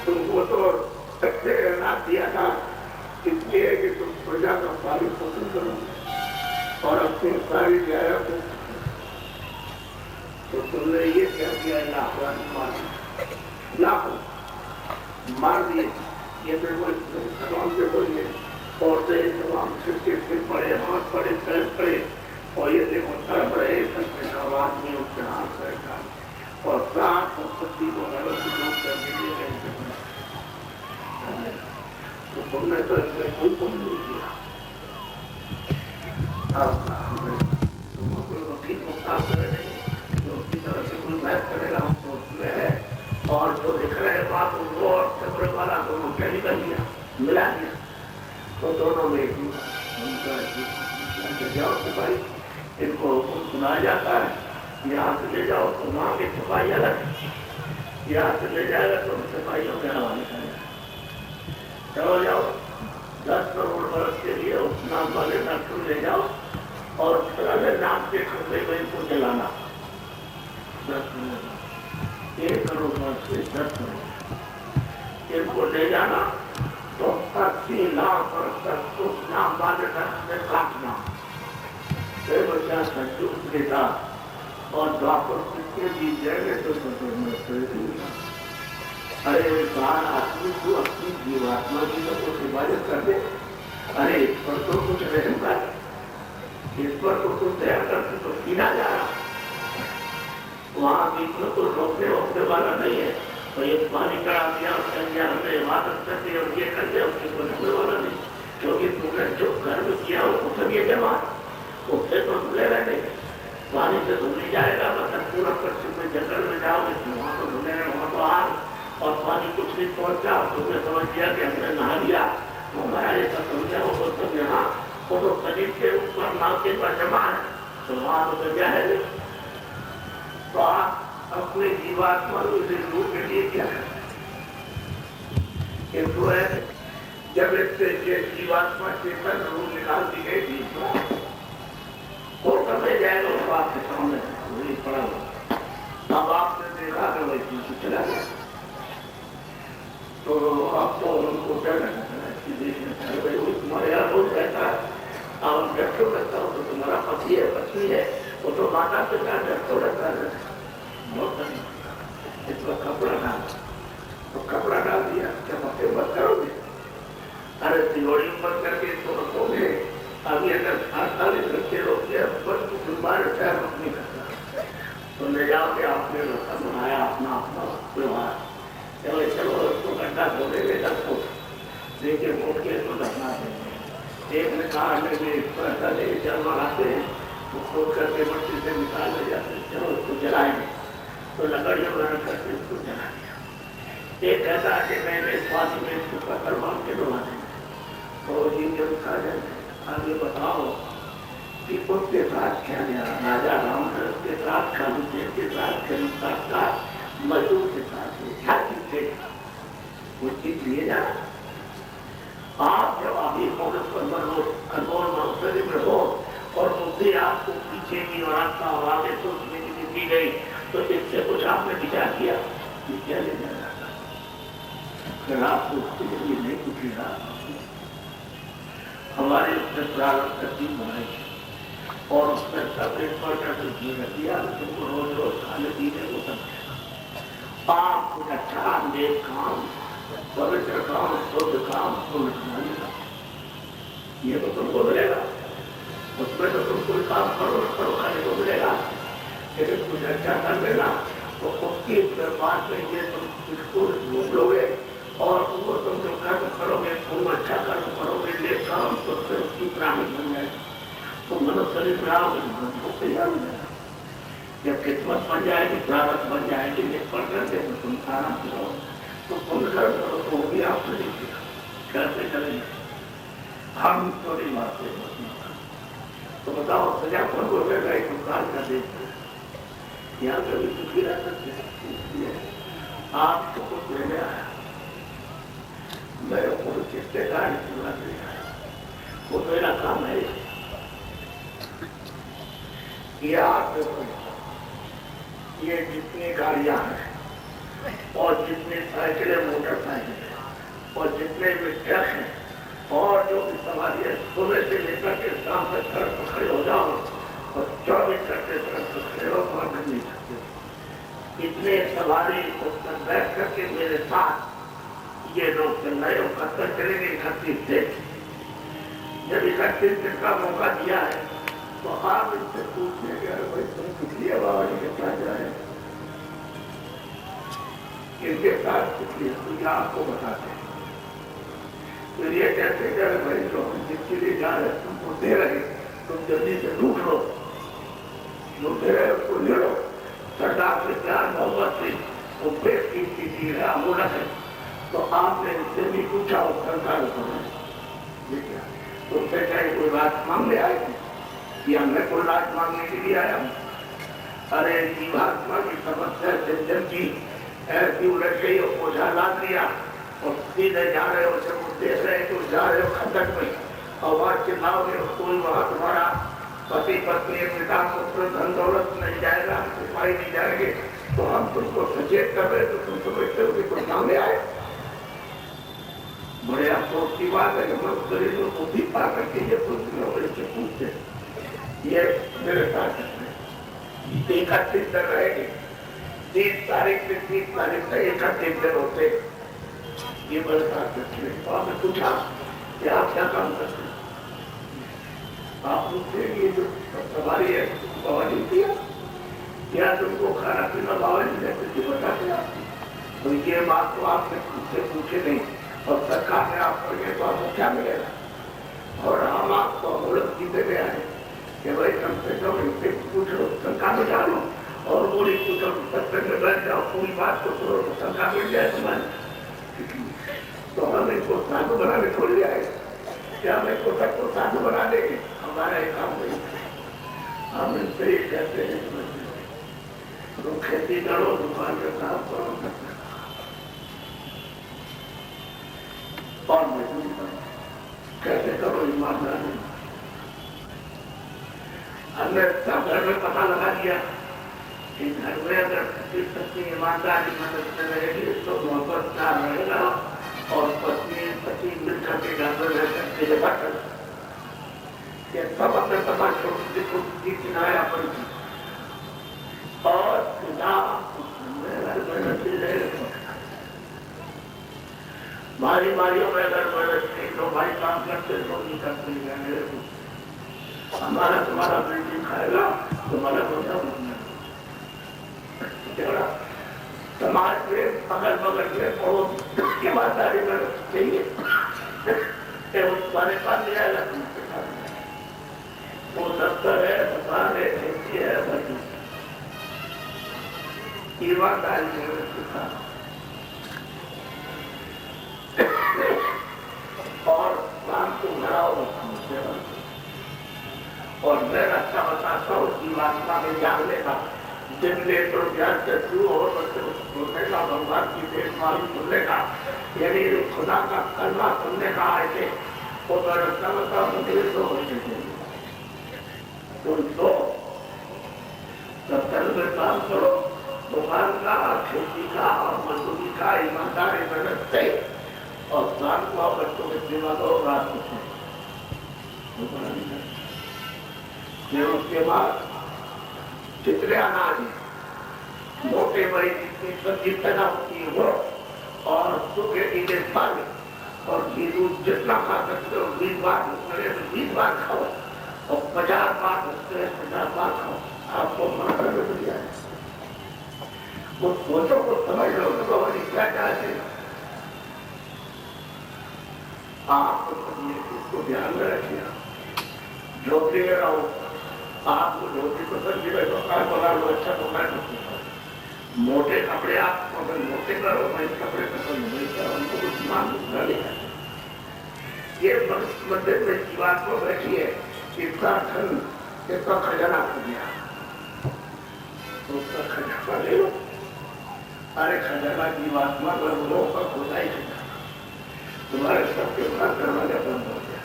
तुमको तो अच्छे रात दिया था इसलिए कि तुम प्रजा का पालन पोषण करो और अपनी सारी जाया को, तो तुमने ये क्या किया, लाखों मार दिए। ये तमाम से बोलिए औरतें तमाम सिर पड़े, हाथ पड़े, पैर पड़े और ये देखो सर पड़े, सब आदमी उसके हाथ बैठा और 750 को कर दीजिए। तो तुमने तो इसमें कोई पुण्य नहीं किया, वकील को साफ करे नहीं, जो उसकी तरफ से कोई बहस करेगा तो उसमें है। और जो लिख रहे बात वो और चक्र वाला दोनों क्या निकल गया, मिला गया, तो दोनों में जाओ सिपाही, इनको सुनाया जाता है, यहाँ से ले जाओ तो वहाँ के सिपाही अलग, यहाँ से ले जाएगा तो सिपाहियों के हवाले करेगा। चलो जाओ 10 करोड़ वर्ष के लिए उस नाम वाले डॉक्टर ले जाओ और पुराने नाम के खंभे में इनको जलाना। 1 करोड़ वर्ष से 10 करोड़ इनको ले जाना तो 80 लाख वर्ष तक उस नाम वाले डॉक्टर में काटना, फिर क्या संयोग देता और द्वापर कितने भी जाएंगे तो अरे इंसान आदमी को अपनी जीवात्मा की तो कुछ हिफाजत कर दे। अरे इस पर तो कुछ रहम कर, इस पर तो कुछ दया करके तो पीना जा रहा, वहां बीच में तो रोकने वाला नहीं है। तो ये पानी कड़ा दिया हमने इबादत कर दी और ये कर दिया, उसके को रोकने वाला नहीं, क्योंकि तुमने जो कर्म किया उसको ये जमा उससे तो धुलेगा नहीं। पानी से धुल नहीं जाएगा, मतलब पूरा पश्चिम में जंगल में जाओगे तो वहां तो धुलेगा, वहां तो आग और पानी कुछ नहीं पहुंचा, तुमने समझ लिया कि हमने नहा लिया, तो हमारा ये सब समझा वो सब यहाँ वो तो शरीर के ऊपर नाव के पर जमा है, तो वहां तो क्या है। तो आप अपने जीवात्मा रूप के लिए क्या करते हैं? जब इससे जीवात्मा चेतन रूप निकाल दी गई थी वो समय जाएगा उसको आपके सामने पड़ा हुआ। अब आपने देखा कि वही चीज चला गया, तो आपको उनको क्या करना है कि देखना चाहिए भाई वो तुम्हारे यहाँ रोज रहता है, आप व्यक्त करता हो तो तुम्हारा पति है पत्नी है, वो तो माता पिता व्यक्त रहता है। इस पर कपड़ा डाल, तो कपड़ा डाल दिया, क्या पत्ते मत करोगे? अरे तिजोरी बंद करके इसको रखोगे। अभी अगर 48 घंटे रोक दिया बस तुम्हारे पैर नहीं करता, तो ले जाओगे आपने रखा बनाया अपना अपना व्यवहार, चलो चलो उसको गड्ढा खोलेंगे 10 फुट, देखिए फुट के इसको ढकना देंगे। एक ने कहा पैसा ले चल लगाते हैं, तो खोद करके मट्टी से निकाल ले जाते हैं, चलो उसको जलाएंगे, तो लकड़ियों वगैरह करके उसको जला दिया। एक कहता है कि मैंने स्वास्थ्य में इसको पत्थर बांध के डुबा देंगे, तो ये जब कहा जाए आगे बताओ कि उसके साथ क्या गया, राजा रामचंद्र के साथ, खालूचेन के साथ, खरीदा का मजदूर के साथ क्या चीज थे वो चीज लिए जाना। आप जब अभी अनमोल महोत्सव में हो और बुद्धि आपको पीछे की और आपका और आगे सोचने की दी गई, तो इससे कुछ आपने विचार किया कि क्या ले जाना, फिर आपको उसके लिए नहीं पूछेगा। हमारे उसने प्रारंभ करती बनाई और उसने सब एक पर दिया, तुमको रोज रोज खाने पीने को सब आप कुछ अच्छा नेक काम, पवित्र काम, शुद्ध काम ये तो तुमको मिलेगा, उसमें तो तुम कोई काम करो खाने को मिलेगा, लेकिन कुछ अच्छा कर लेना तो उसकी बात में ये तुम इसको ढूंढ लोगे और वो तुम जो कर्म करोगे तुम अच्छा कर्म करोगे ले काम तो फिर उसकी प्राणी बन जाएगी, तो मनुष्य शरीर में आओगे तो तैयार हो जाएगा। जब किस्मत बन जाएगी, प्रारब्ध बन जाएगी, निष्फल करके तो तुम आराम करो, तो पुण्य कर्म करो तो भी आप नहीं किया कैसे करेंगे? हम तो नहीं मारते, तो बताओ सजा कौन को देगा? एक काल का देखते यहाँ कभी सुखी रह सकते हैं, आपको कुछ लेने आया, मेरे को किसके कारण पूरा दिया है, वो मेरा काम है। ये जितनी गाड़ियां हैं और जितनी साइकिलें मोटरसाइकिल और जितने भी ट्रक हैं और जो भी सवारी है, सुबह से लेकर के शाम तक सड़क पर खड़े हो जाओ और 24 घंटे सड़क पर खड़े हो और नहीं सकते। इतने सवारी उसमें बैठ करके मेरे साथ ये लोग चल रहे हो, कब तक चलेंगे? 31 दिन। जब 31 दिन का मौका दिया है तो आप इनसे पूछने के भाई तुम किस लिए बाबा जी के साथ जा रहे हैं, इनके साथ किस लिए, तो ये आपको बताते हैं। फिर ये कहते हैं भाई जो हम जिसके लिए जा रहे हैं तुमको दे रहे, तुम जल्दी से लूट लो, जो दे रहे उसको ले लो। सरदार से प्यार मोहब्बत से वो बेश की चीज है, अमूलक है, तो आपने इससे भी पूछा और सरकार तुमसे चाहे कोई बात मांगने आए थे कि हमने कोई बात मांगने के लिए आया हूँ? अरे जीवात्मा की समस्या जन की ऐसी उलझ गई और बोझा लाद लिया और सीधे जा रहे हो, जब वो देख रहे तो जा रहे हो खंडक में और वहां चिल्लाओगे कोई वहां तुम्हारा पति पत्नी पिता पुत्र धन दौलत नहीं जाएगा, सिपाही नहीं जाएंगे, तो हम तुमको सचेत कर रहे तो तुम समझते हो कि कोई सामने आए। बड़े अफसोस की बात है कि मनुष्य को भी पा करके ये पूछते ये मेरे साथ 31 दिन रहेंगे। 30 तारीख से 30 तारीख तक 31 दिन होते। ये मेरे साथ आपने पूछा कि आप क्या काम करते हैं? आप पूछते ये जो सवारी है बाबा जी दिया क्या तुमको खाना पीना बाबा जी ने कुछ बताते आप? तो ये बात तो आपने खुद पूछे नहीं और सरकार ने आपको ये तो आपको क्या मिलेगा? और हम आपको अमूलक जीते गए हैं कि भाई कम से कम इनसे पूछो, शंका में डालो और बोली पूछो, सत्य में बैठ जाओ, पूरी बात को करो तो शंका मिल जाए तुम्हारी। तो हम इनको साधु बनाने छोड़ दिया है क्या? हम इनको सबको साधु बना देंगे? हमारा एक काम नहीं। हम इनसे ही कहते हैं तो खेती करो, दुकान का काम करो और मजदूरी करो। कैसे करो? ईमानदारी। हमने सब घर में पता लगा दिया कि घर में अगर पत्नी ईमानदारी मदद से रहेगी तो मोहब्बत प्यार रहेगा और पत्नी पति मिलकर के घर में रह सकते ये सब अपने पता छोटी छोटी किनाया पर और मारी मारियों में अगर तो भाई काम करते तो नहीं करते हमारा तुम्हारा बिल्डिंग खाएगा तुम्हारा बंदा समाज में अगल बगल में बहुत ईमानदारी में चाहिए तुम्हारे पास नहीं आएगा। वो दफ्तर है, दुकान है, खेती है, ईमानदारी में और काम को बढ़ाओ और मैं रास्ता बताता हूँ जीवात्मा में जानने का दिन ले तो ज्ञान से शुरू हो सुनने का भगवान की देखभाल सुनने का यानी खुदा का कलमा सुनने का ऐसे वो मैं रास्ता बताऊँ मुझे तो तुम दो दफ्तर में काम करो, दुकान का, खेती का और मजदूरी का ईमानदारी मेहनत से और शाम को बच्चों के सेवा दो, रात को फिर उसके बाद जितने अनाज मोटे बड़ी जितनी सब्जी पैदा होती है वो और सूखे नीले फल और दूध जितना खा सकते हो 20 बार 20 बार खाओ और 50 बार 50 बार खाओ। आपको मना कर दिया है वो सोचो को समझ लो तो क्या चाहते आप इसको ध्यान में रखिए। झोपड़ी में रहो, आपको झोपड़ी पसंद की दुकान बना लो, अच्छा दुकान मोटे कपड़े आप मोटे करो, भाई कपड़े पसंद नहीं करो, उनको कुछ मांग नहीं। ये मंदिर में जीवात को बैठी है इतना धन इतना खजाना हो गया तो उसका खजाना ले लो। अरे खजाना जीवात्मा लोगों का खुदाई तुम्हारे सबके पास दरवाजा बंद हो गया।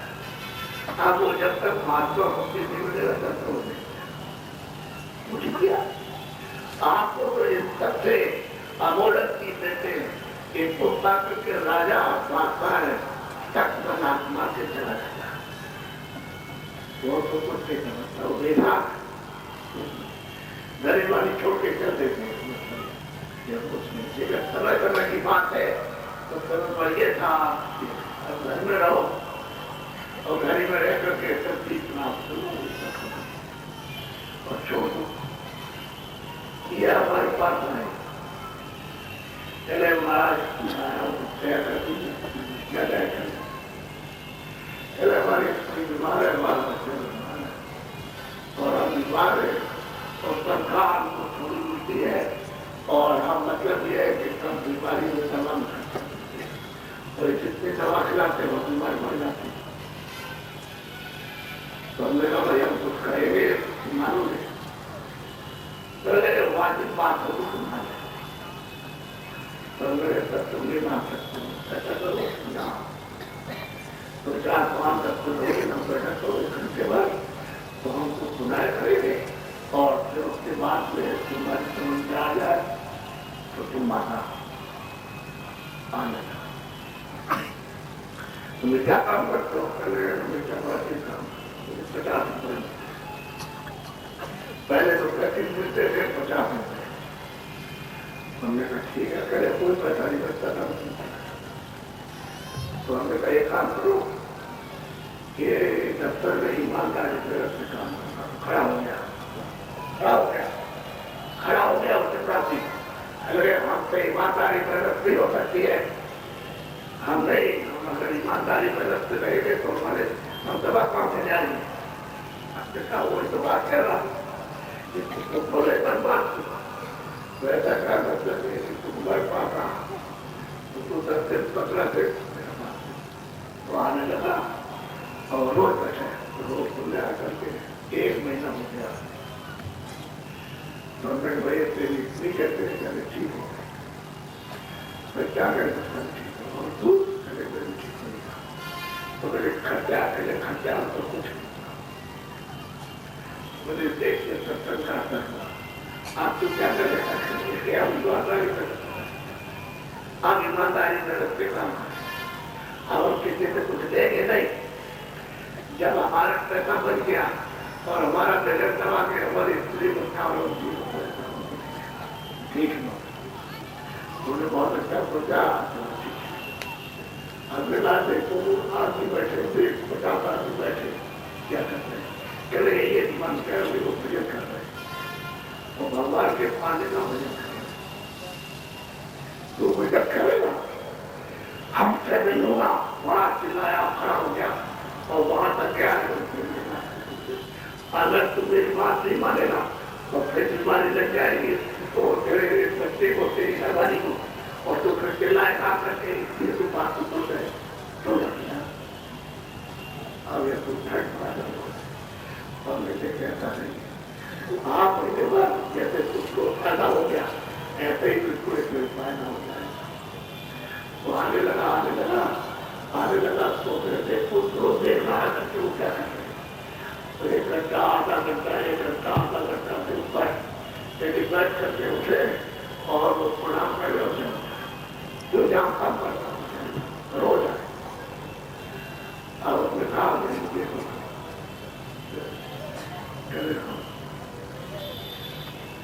आप वो जब तक महात्मा मुक्ति नहीं मिलेगा तब तक हो गया। आपको तो इस सबसे अमोलक चीज देते हैं कि पुष्पात्र के राजा बादशाह तक परमात्मा से चला जाता वो तो कुछ नहीं समझता वो देखा गरीब वाली छोड़ के चल देते कुछ नहीं। समय समय की बात है तो समय पर ये था घर में रहो और घर में रह करके सब चीज और छोड़ दो। ये हमारे पास नहीं चले महाराज चले हमारे बीमार है और हम बीमार है और सरकार हमको थोड़ी मिलती है और हम मतलब ये है कि सब बीमारी में दवा तो जितनी दवा खिलाते वो बीमारी मर जाती। तो हमने कहा भाई हम कुछ करेंगे मानोगे वाजिब बात होगी तुम्हारे तो मेरे तक तुम नहीं मान सकते ऐसा करो ना तो 4-5 बैठक तो 1 घंटे बाद तो हमको सुनाया करेंगे और फिर उसके बाद में तुम्हारी समझ में आ जाए तो तुम माता आना तुम्हें क्या काम करते हो? तुम्हें क्या बात काम 50 पहले तो प्रति मिलते थे 50 रुपए। हमने कहा ठीक है, करे कोई पैसा नहीं बचता था। तो हमने कहा एक काम करो, ये दफ्तर में ईमानदारी से काम करना। खड़ा हो गया उससे प्राप्ति। अरे हमसे ईमानदारी प्रगत भी हो सकती है, हम नहीं, हम अगर ईमानदारी प्रगत से रहेंगे तो हमारे हम दबा कहाँ से जाएंगे। वही तो बात कर रहा तो बोले बर्बाद वैसा क्या मतलब है कि तुम घर पाता तो 10 दिन 15 दिन तो आने लगा और रोज बैठे, रोज तुमने आकर के 1 महीना हो गया। तो मैं भाई तेरी इतनी कहते हैं कि ठीक हो गए, मैं क्या करें ठीक हो, और तू कहे मेरी ठीक नहीं था। तो मेरे खर्चा तो कुछ नहीं, मुझे देश में सत्संग करता हुआ आप तो क्या करेगा, हम ईमानदारी कर आप ईमानदारी में रखते काम और किसी से कुछ देंगे नहीं। जब हमारा पैसा बच गया और हमारा नजर दबा के हमारी स्त्री को ठीक है, उन्हें बहुत अच्छा सोचा। अगला देखो आदमी बैठे 50 आदमी बैठे क्या करते हैं, चले ये मन कर वो भजन कर रहे और भगवान के पाने का भजन करेगा तो भजन करेगा, हमसे नहीं होगा। वहां चिल्लाया, खड़ा हो गया और वहां तक क्या है, अगर तुम मेरी बात नहीं मानेगा तो फिर बीमारी लग जाएगी तो तेरे बच्चे को तेरी घरवाली को, और तो फिर चिल्लाएगा करके ये तो बात तो सुन रहे तो अब ये तुम ठंड पैदा हो और मुझे कहता नहीं आप मेरे बाद जैसे उसको फायदा हो गया ऐसे ही उसको एक फायदा हो जाए। वो आने लगा तो फिर देखो देख रहा है कि वो क्या कर रहे हैं। तो 1 घंटा आधा घंटा से ऊपर लेकिन बैठ करके उठे और वो प्रणाम कर रहे जो जहाँ काम करता रोज आए। अब उसने कहा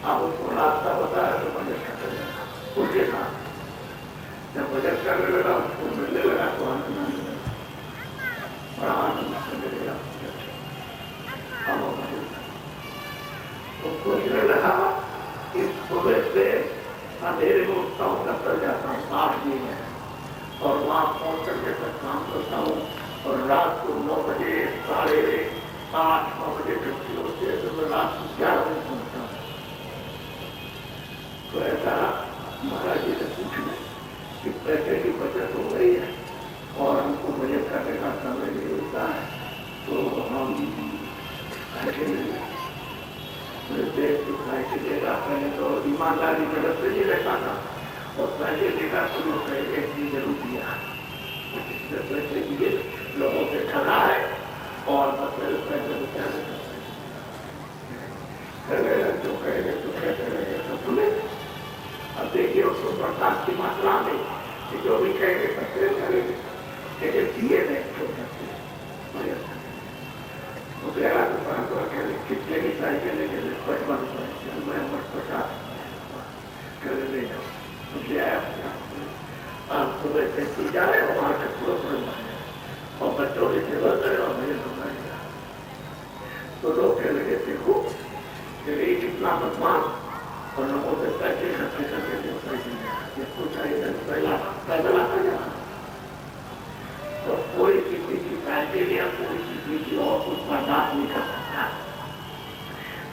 आप उसको रास्ता बताया तो बजट करने लगा, उनके साथ जब बजट करने लगा उसको मिलने लगा तो आनंद बड़ा आनंद करने लगा। तो सोचने लगा इस सुबह से अंधेरे में उठता हूँ दफ्तर जाता हूँ 8 दिन है और वहाँ पहुँच करके तक काम करता हूँ और रात को 9 बजे 8:30-9 बजे छुट्टी होती है तो मैं रात को 11 बजे पहुँचता हूँ। तो ऐसा महाराज जी से पूछने कि पैसे की बचत हो गई है और हमको बजट करने का समय नहीं होता है तो हम देश दिखाई के देगा। पहले तो ईमानदारी में से नहीं रहता था और पैसे देगा तो लोग कहेंगे इतनी जरूर दिया, पैसे दिए लोगों से ठगा है और पैसे जो कहेंगे तो कहते रहेंगे तो सुने। अब देखिए उसको बरसात की मात्रा में जो भी कहेंगे पैसे करेंगे लेकिन दिए नहीं तो गया दुकान को अकेले कितने की साइकिल लेके 55 रुपए मैं 50 कर ले जाओ आप सुबह से पी जा रहे हो वहां से पूरा और बच्चों की सेवा करे और मुझे सुनाएगा तो लोग कह लगे देखो कितना बदमाश और लोगों से पैसे इकट्ठे करके इसको चाहिए पैदल आता जा तो कोई किसी की साइकिल या कोई किसी की और कुछ बर्दाश्त नहीं कर सकता।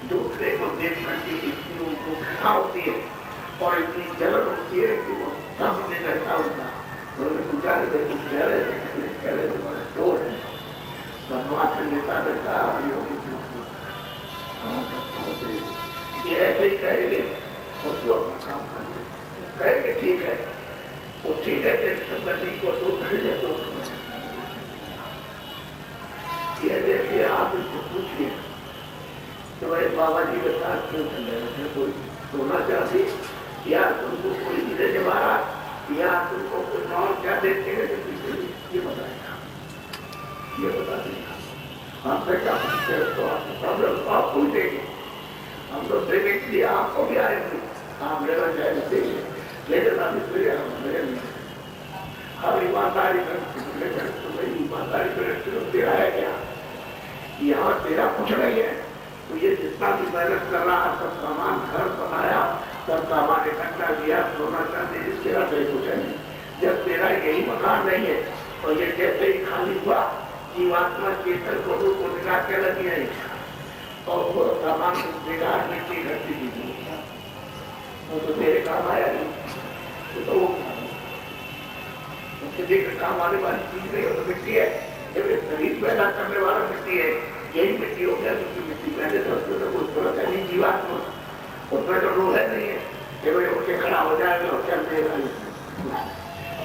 दूसरे को देख करके इतनी उनको घृणा होती है और इतनी जलन होती है कि वो सब में रहता होता चोर है बदमाश नेता रहता ये ऐसे ही कहेंगे उसको अपना काम करेंगे कहेंगे ठीक है वो ठीक है संबंधी को दूर करेंगे तो ये देखिए आप इसको पूछिए तो भाई बाबा जी के साथ क्यों चल रहे थे, कोई सोना चाहती या तुमको कोई मिले जवारा या तुमको कोई और क्या देखते हैं ये बताएगा ये बता देगा। आपसे क्या पूछते हैं तो आप प्रॉब्लम आप पूछेंगे हम तो देने के लिए आपको भी आए थे, आप लेना चाहे देखिए, लेकिन अभी हर ईमानदारी ईमानदारी तेरा है क्या? यहाँ तेरा कुछ नहीं है। तो ये जितना भी मेहनत कर रहा है, सब सामान घर बनाया, सब सामान इकट्ठा किया, सोना चांदी, तेरा तो कुछ नहीं। जब तेरा यही मकान नहीं है और ये जैसे ही खाली हुआ, जीवात्मा चेतन को निकाल के लगी है और वो सामान बिगाड़ मिट्टी घटती दी, वो तो तेरे काम आया नहीं। तो किसी के काम आने वाली चीज नहीं हो तो मिट्टी है, शरीर पैदा करने वाला मिट्टी है, यही मिट्टी हो गया। क्योंकि मिट्टी पहले तो उसमें तो कुछ थोड़ा सा नहीं, जीवात्मा उसमें तो रूह है नहीं है कि भाई उनके खड़ा हो जाएगा और चल देगा।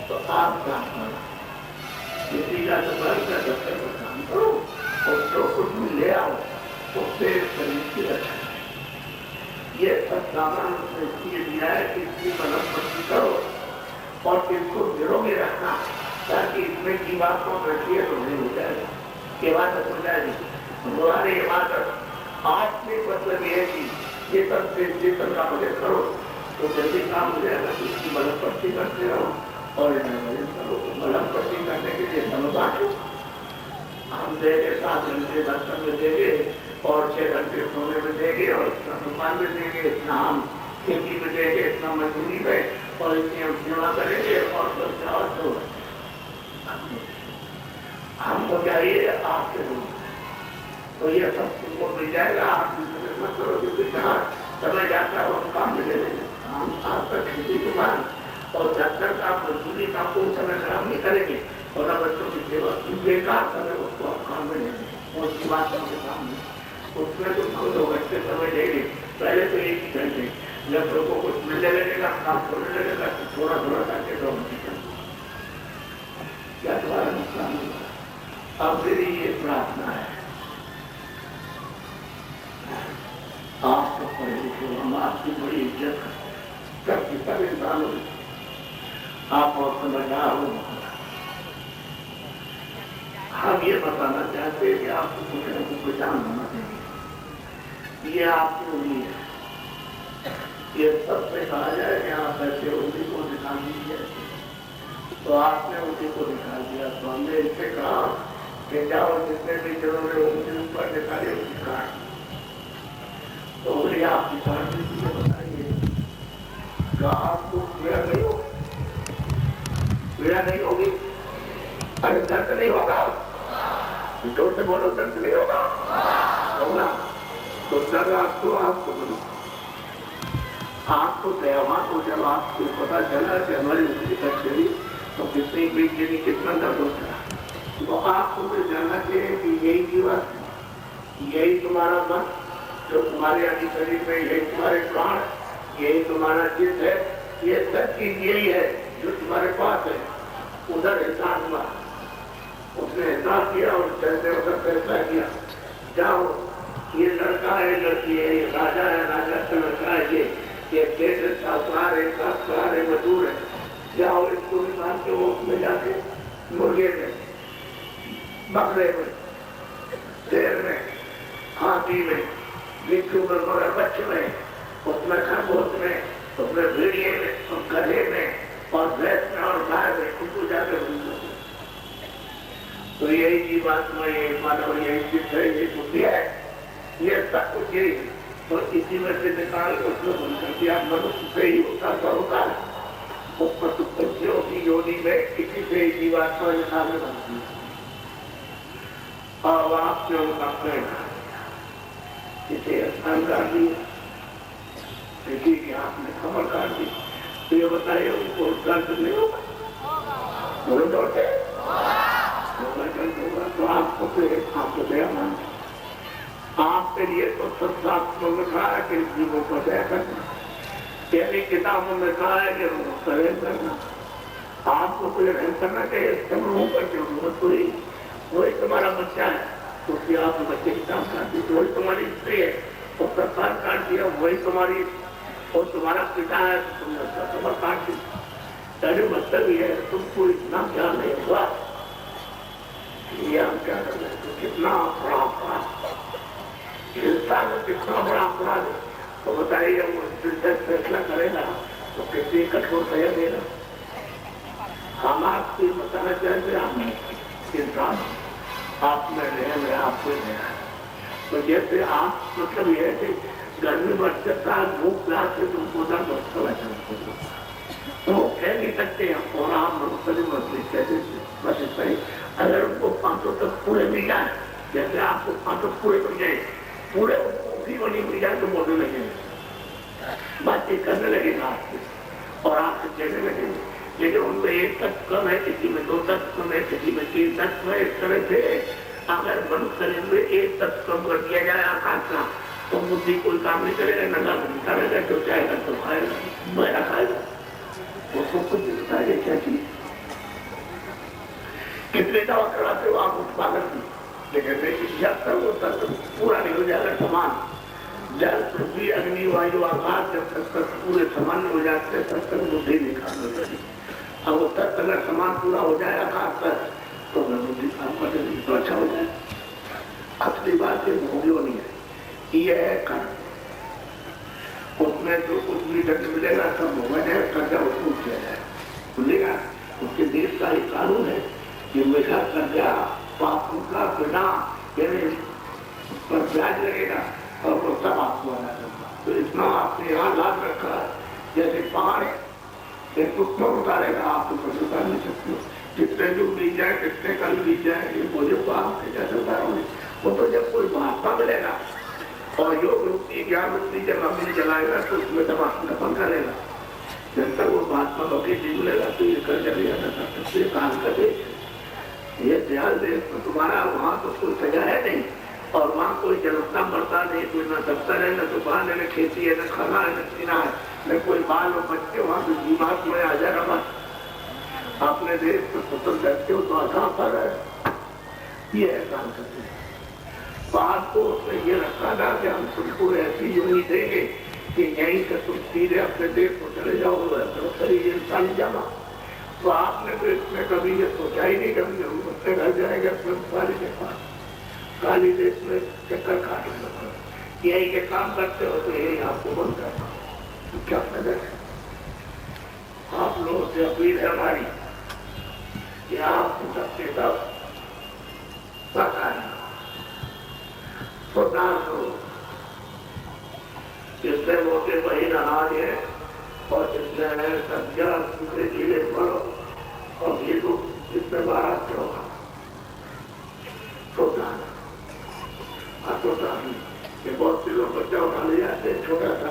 तो आप काम करो, किसी का तो बल का दफ्तर पर काम करो और जो कुछ भी ले आओ उससे शरीर की रक्षा। ये सब सामान उसने इसलिए दिया है कि इसकी मदद मस्ती करो और इसको दिलों में रखना, ताकि इसमें जीवात्मा रखिए तो नहीं हो जाएगा, इबादत हो जाएगी। तुम्हारी इबादत आज में मतलब ये है कि ये सब चेतन का मदद करो तो जल्दी काम हो जाएगा। इसकी मदद पट्टी करते रहो और मदद करो। मदद पट्टी करने के लिए समय बांटो, हम देंगे 7 घंटे दर्शन में देंगे और 6 घंटे सोने में देंगे और इतना दुकान में देंगे, इतना हम खेती में देंगे, इतना मजदूरी में और इतनी हम सेवा करेंगे और तो हमको चाहिए आपके रूप। तो ये सब तुमको मिल जाएगा, आप मत करो क्योंकि जहाँ समय जाता है वो काम मिले हम आपका खेती के बाद और दफ्तर का मजदूरी का कोई समय खराब नहीं करेंगे और बच्चों की सेवा बेकार समय उसको आप काम में लेंगे और उसकी बात के सामने उसमें तुमको 2 घंटे समय देंगे, पहले तो 1 ही घंटे। जब लोगों को कुछ मिलने लगेगा, काम होने लगेगा तो थोड़ा थोड़ा करके 2 घंटे क्या तुम्हारा नुकसान होगा। अब मेरी ये प्रार्थना है, आप तो पढ़े लिखे, हम आपकी बड़ी इज्जत करते, सब इंसान हो, आप और समझदार हो। हम ये बताना चाहते हैं कि आपको कुछ न कुछ पहचान होना चाहिए। ये आपकी उम्मीद है, ये सबसे कहा जाए कि आप ऐसे उसी को दिखा दीजिए, तो आपने उसी को दिखा दिया। तो हमने इनसे कहा कि जाओ जितने भी जरूर उनके ऊपर दिखाइए उनकी काट। तो बोले आपकी काट दीजिए, बताइए आपको पीड़ा नहीं हो, पीड़ा नहीं होगी, अरे दर्द नहीं होगा, जोर से बोलो दर्द नहीं होगा, होगा तो दर्द आपको बोलो आपको दयावान हो। जब आपको पता चला कि हमारी उंगली कट गई तो कितनी बीच के लिए कितना दर्द होता है, तो आपको भी जानना चाहिए कि यही जीवन, यही तुम्हारा मन, जो तुम्हारे अभी शरीर में, यही तुम्हारे प्राण, यही तुम्हारा चित्त है, ये सब चीज यही है जो तुम्हारे पास है। उधर एहसास हुआ, उसने एहसास किया और चलते वक्त फैसला किया, जाओ ये लड़का है, लड़की है, ये राजा है, राजा का लड़का है, ये पेट है, सासुरार है, सासुरार है, मजदूर है, जाओ इसको निकाल के वो उसमें जाके मुर्गे में, बकरे में, शेर में, हाथी में, बिच्छू में, मगरमच्छ में, उसमें खरगोश में, उसमें भेड़िए में और गधे में और भैंस में और गाय में उनको जाके तो यही जीवात्मा, यही मानव, यही चित्त है, यही बुद्धि है, ये सब कुछ यही है। तो इसी में से निकाल उसको बंद कर दिया। मनुष्य से ही होता है, उस पशुपक्षियों की योनि में किसी से ही जीवात्मा निकालने बनती है। अब आपने उनका प्रेम इसे स्नान कर दिया, किसी के आपने खबर काट दी, तो ये बताइए उनको दर्द नहीं होगा, तो आपको आपको दया मानते, आपके लिए तो सब शास्त्रों में कहा है कि जीवों को दया करना, पहली किताबों में कहा है कि प्रेम करना। आपको प्रेम करना चाहिए, सब लोगों पर जरूरत हुई, वही तुम्हारा बच्चा है, क्योंकि आप बच्चे की काम काट दी, वही तुम्हारी स्त्री है, और सरकार काट दिया, वही तुम्हारी और तुम्हारा पिता है, तो तुमने उसका खबर काट दी। तेरे मतलब ये है तुमको इतना ख्याल नहीं हुआ, ये हम क्या कर रहे हैं, कितना बड़ा अपराध, हिंसा में कितना बड़ा अपराध है। तो बताइए वो जज फैसला करेगा तो कितनी कठोर सजा देगा। हम आपकी बताना चाहते हैं, हम इंसान आप में रहे, मैं आपको रहा। तो जैसे आप मतलब ये है कि गर्मी बढ़ सकता है, भूख प्यास से तुमको ना तो कह नहीं सकते हैं और आप मनुष्य कहते बस इतना ही। अगर उनको 500 तक पूरे मिल जाए, जैसे आपको 500 पूरे मिल जाए, पूरे उसी वाली मिल जाए तो बोलने लगेंगे, बातचीत करने लगेगा आपसे और आपसे कहने लगेंगे। लेकिन उनमें 1 तत्व कम है, किसी में 2 तत्व कम है, किसी में 3 तत्व है। इस तरह से अगर मनुष्य शरीर में 1 तत्व कम कर दिया जाए आकाश का तो बुद्धि कोई काम नहीं करेगा, नंगा करेगा, तो चाहेगा तो खाएगा, मेरा खाएगा, उसको कुछ दिखता है क्या चीज। कितने दवा कराते हो आप उत्पादन की, लेकिन जब तक वो तत्व पूरा नहीं हो जाएगा समान, जल पृथ्वी अग्नि वायु आकाश जब तक पूरे समान हो जाते हैं तब तक बुद्धि नहीं काम करती। अब वो तत्व अगर समान पूरा हो जाए आकाश तक तो मैं बुद्धि काम करने तो अच्छा हो जाए। असली बात ये भोग्यो नहीं है, ये है कर्म। उसमें जो कुछ भी दंड मिलेगा सब भोगन है, कर्जा उसको किया जाए मिलेगा। उसके देश का ही कानून है कि मेरा कर्जा पाप का बिना पर ब्याज लगेगा और वो सब आपको आना करता। तो इतना आपने यहाँ लाभ रखा है, जैसे पहाड़ एक उत्तर उतारेगा आप तो कुछ उतार नहीं सकते हो। कितने जो बीत जाए, कितने कल बीत जाए, ये मुझे आप कैसे उतारोगे। वो तो जब कोई महात्मा मिलेगा और योग रूपी ज्ञान रूपी जब अग्नि जलाएगा तो उसमें दफन करेगा। जब तक वो महात्मा बकेट नहीं मिलेगा तो ये कर जाएगा काल का देश। ये ध्यान दे तो तुम्हारा वहाँ तो कोई सजा है नहीं और वहाँ कोई जलता मरता नहीं, कोई न दफ्तर है, न दुकान है, न खेती है, न खाना है, न पीना है, न कोई बाल और बच्चे। वहाँ तो जीवात में आ जाएगा बस। अपने देश में स्वतंत्र करते हो तो आधा पर है, ये काम करते हैं। बात को उसने ये रखा था कि हम तुमको ऐसी योगी देंगे कि यहीं से तुम सीधे अपने देश को चले जाओ, इंसान जाना। तो आपने तो इसमें कभी ये सोचा ही नहीं, कभी हम उससे घर जाएंगे अपने वाली के पास काली देश में चक्कर काटना, यही के काम करते हो तो यही आपको बंद करना। तो क्या फायदा है। आप लोगों से अपील है हमारी कि आप सबके सब सुधार करो। जिससे मोटे महीन अनाज है और जिसमें है सब्जियां दूसरे चीजें पड़ो और ये तो जिसमें 12 होगा सुधार। ये बहुत से लोग बच्चा उठा ले जाते हैं छोटा सा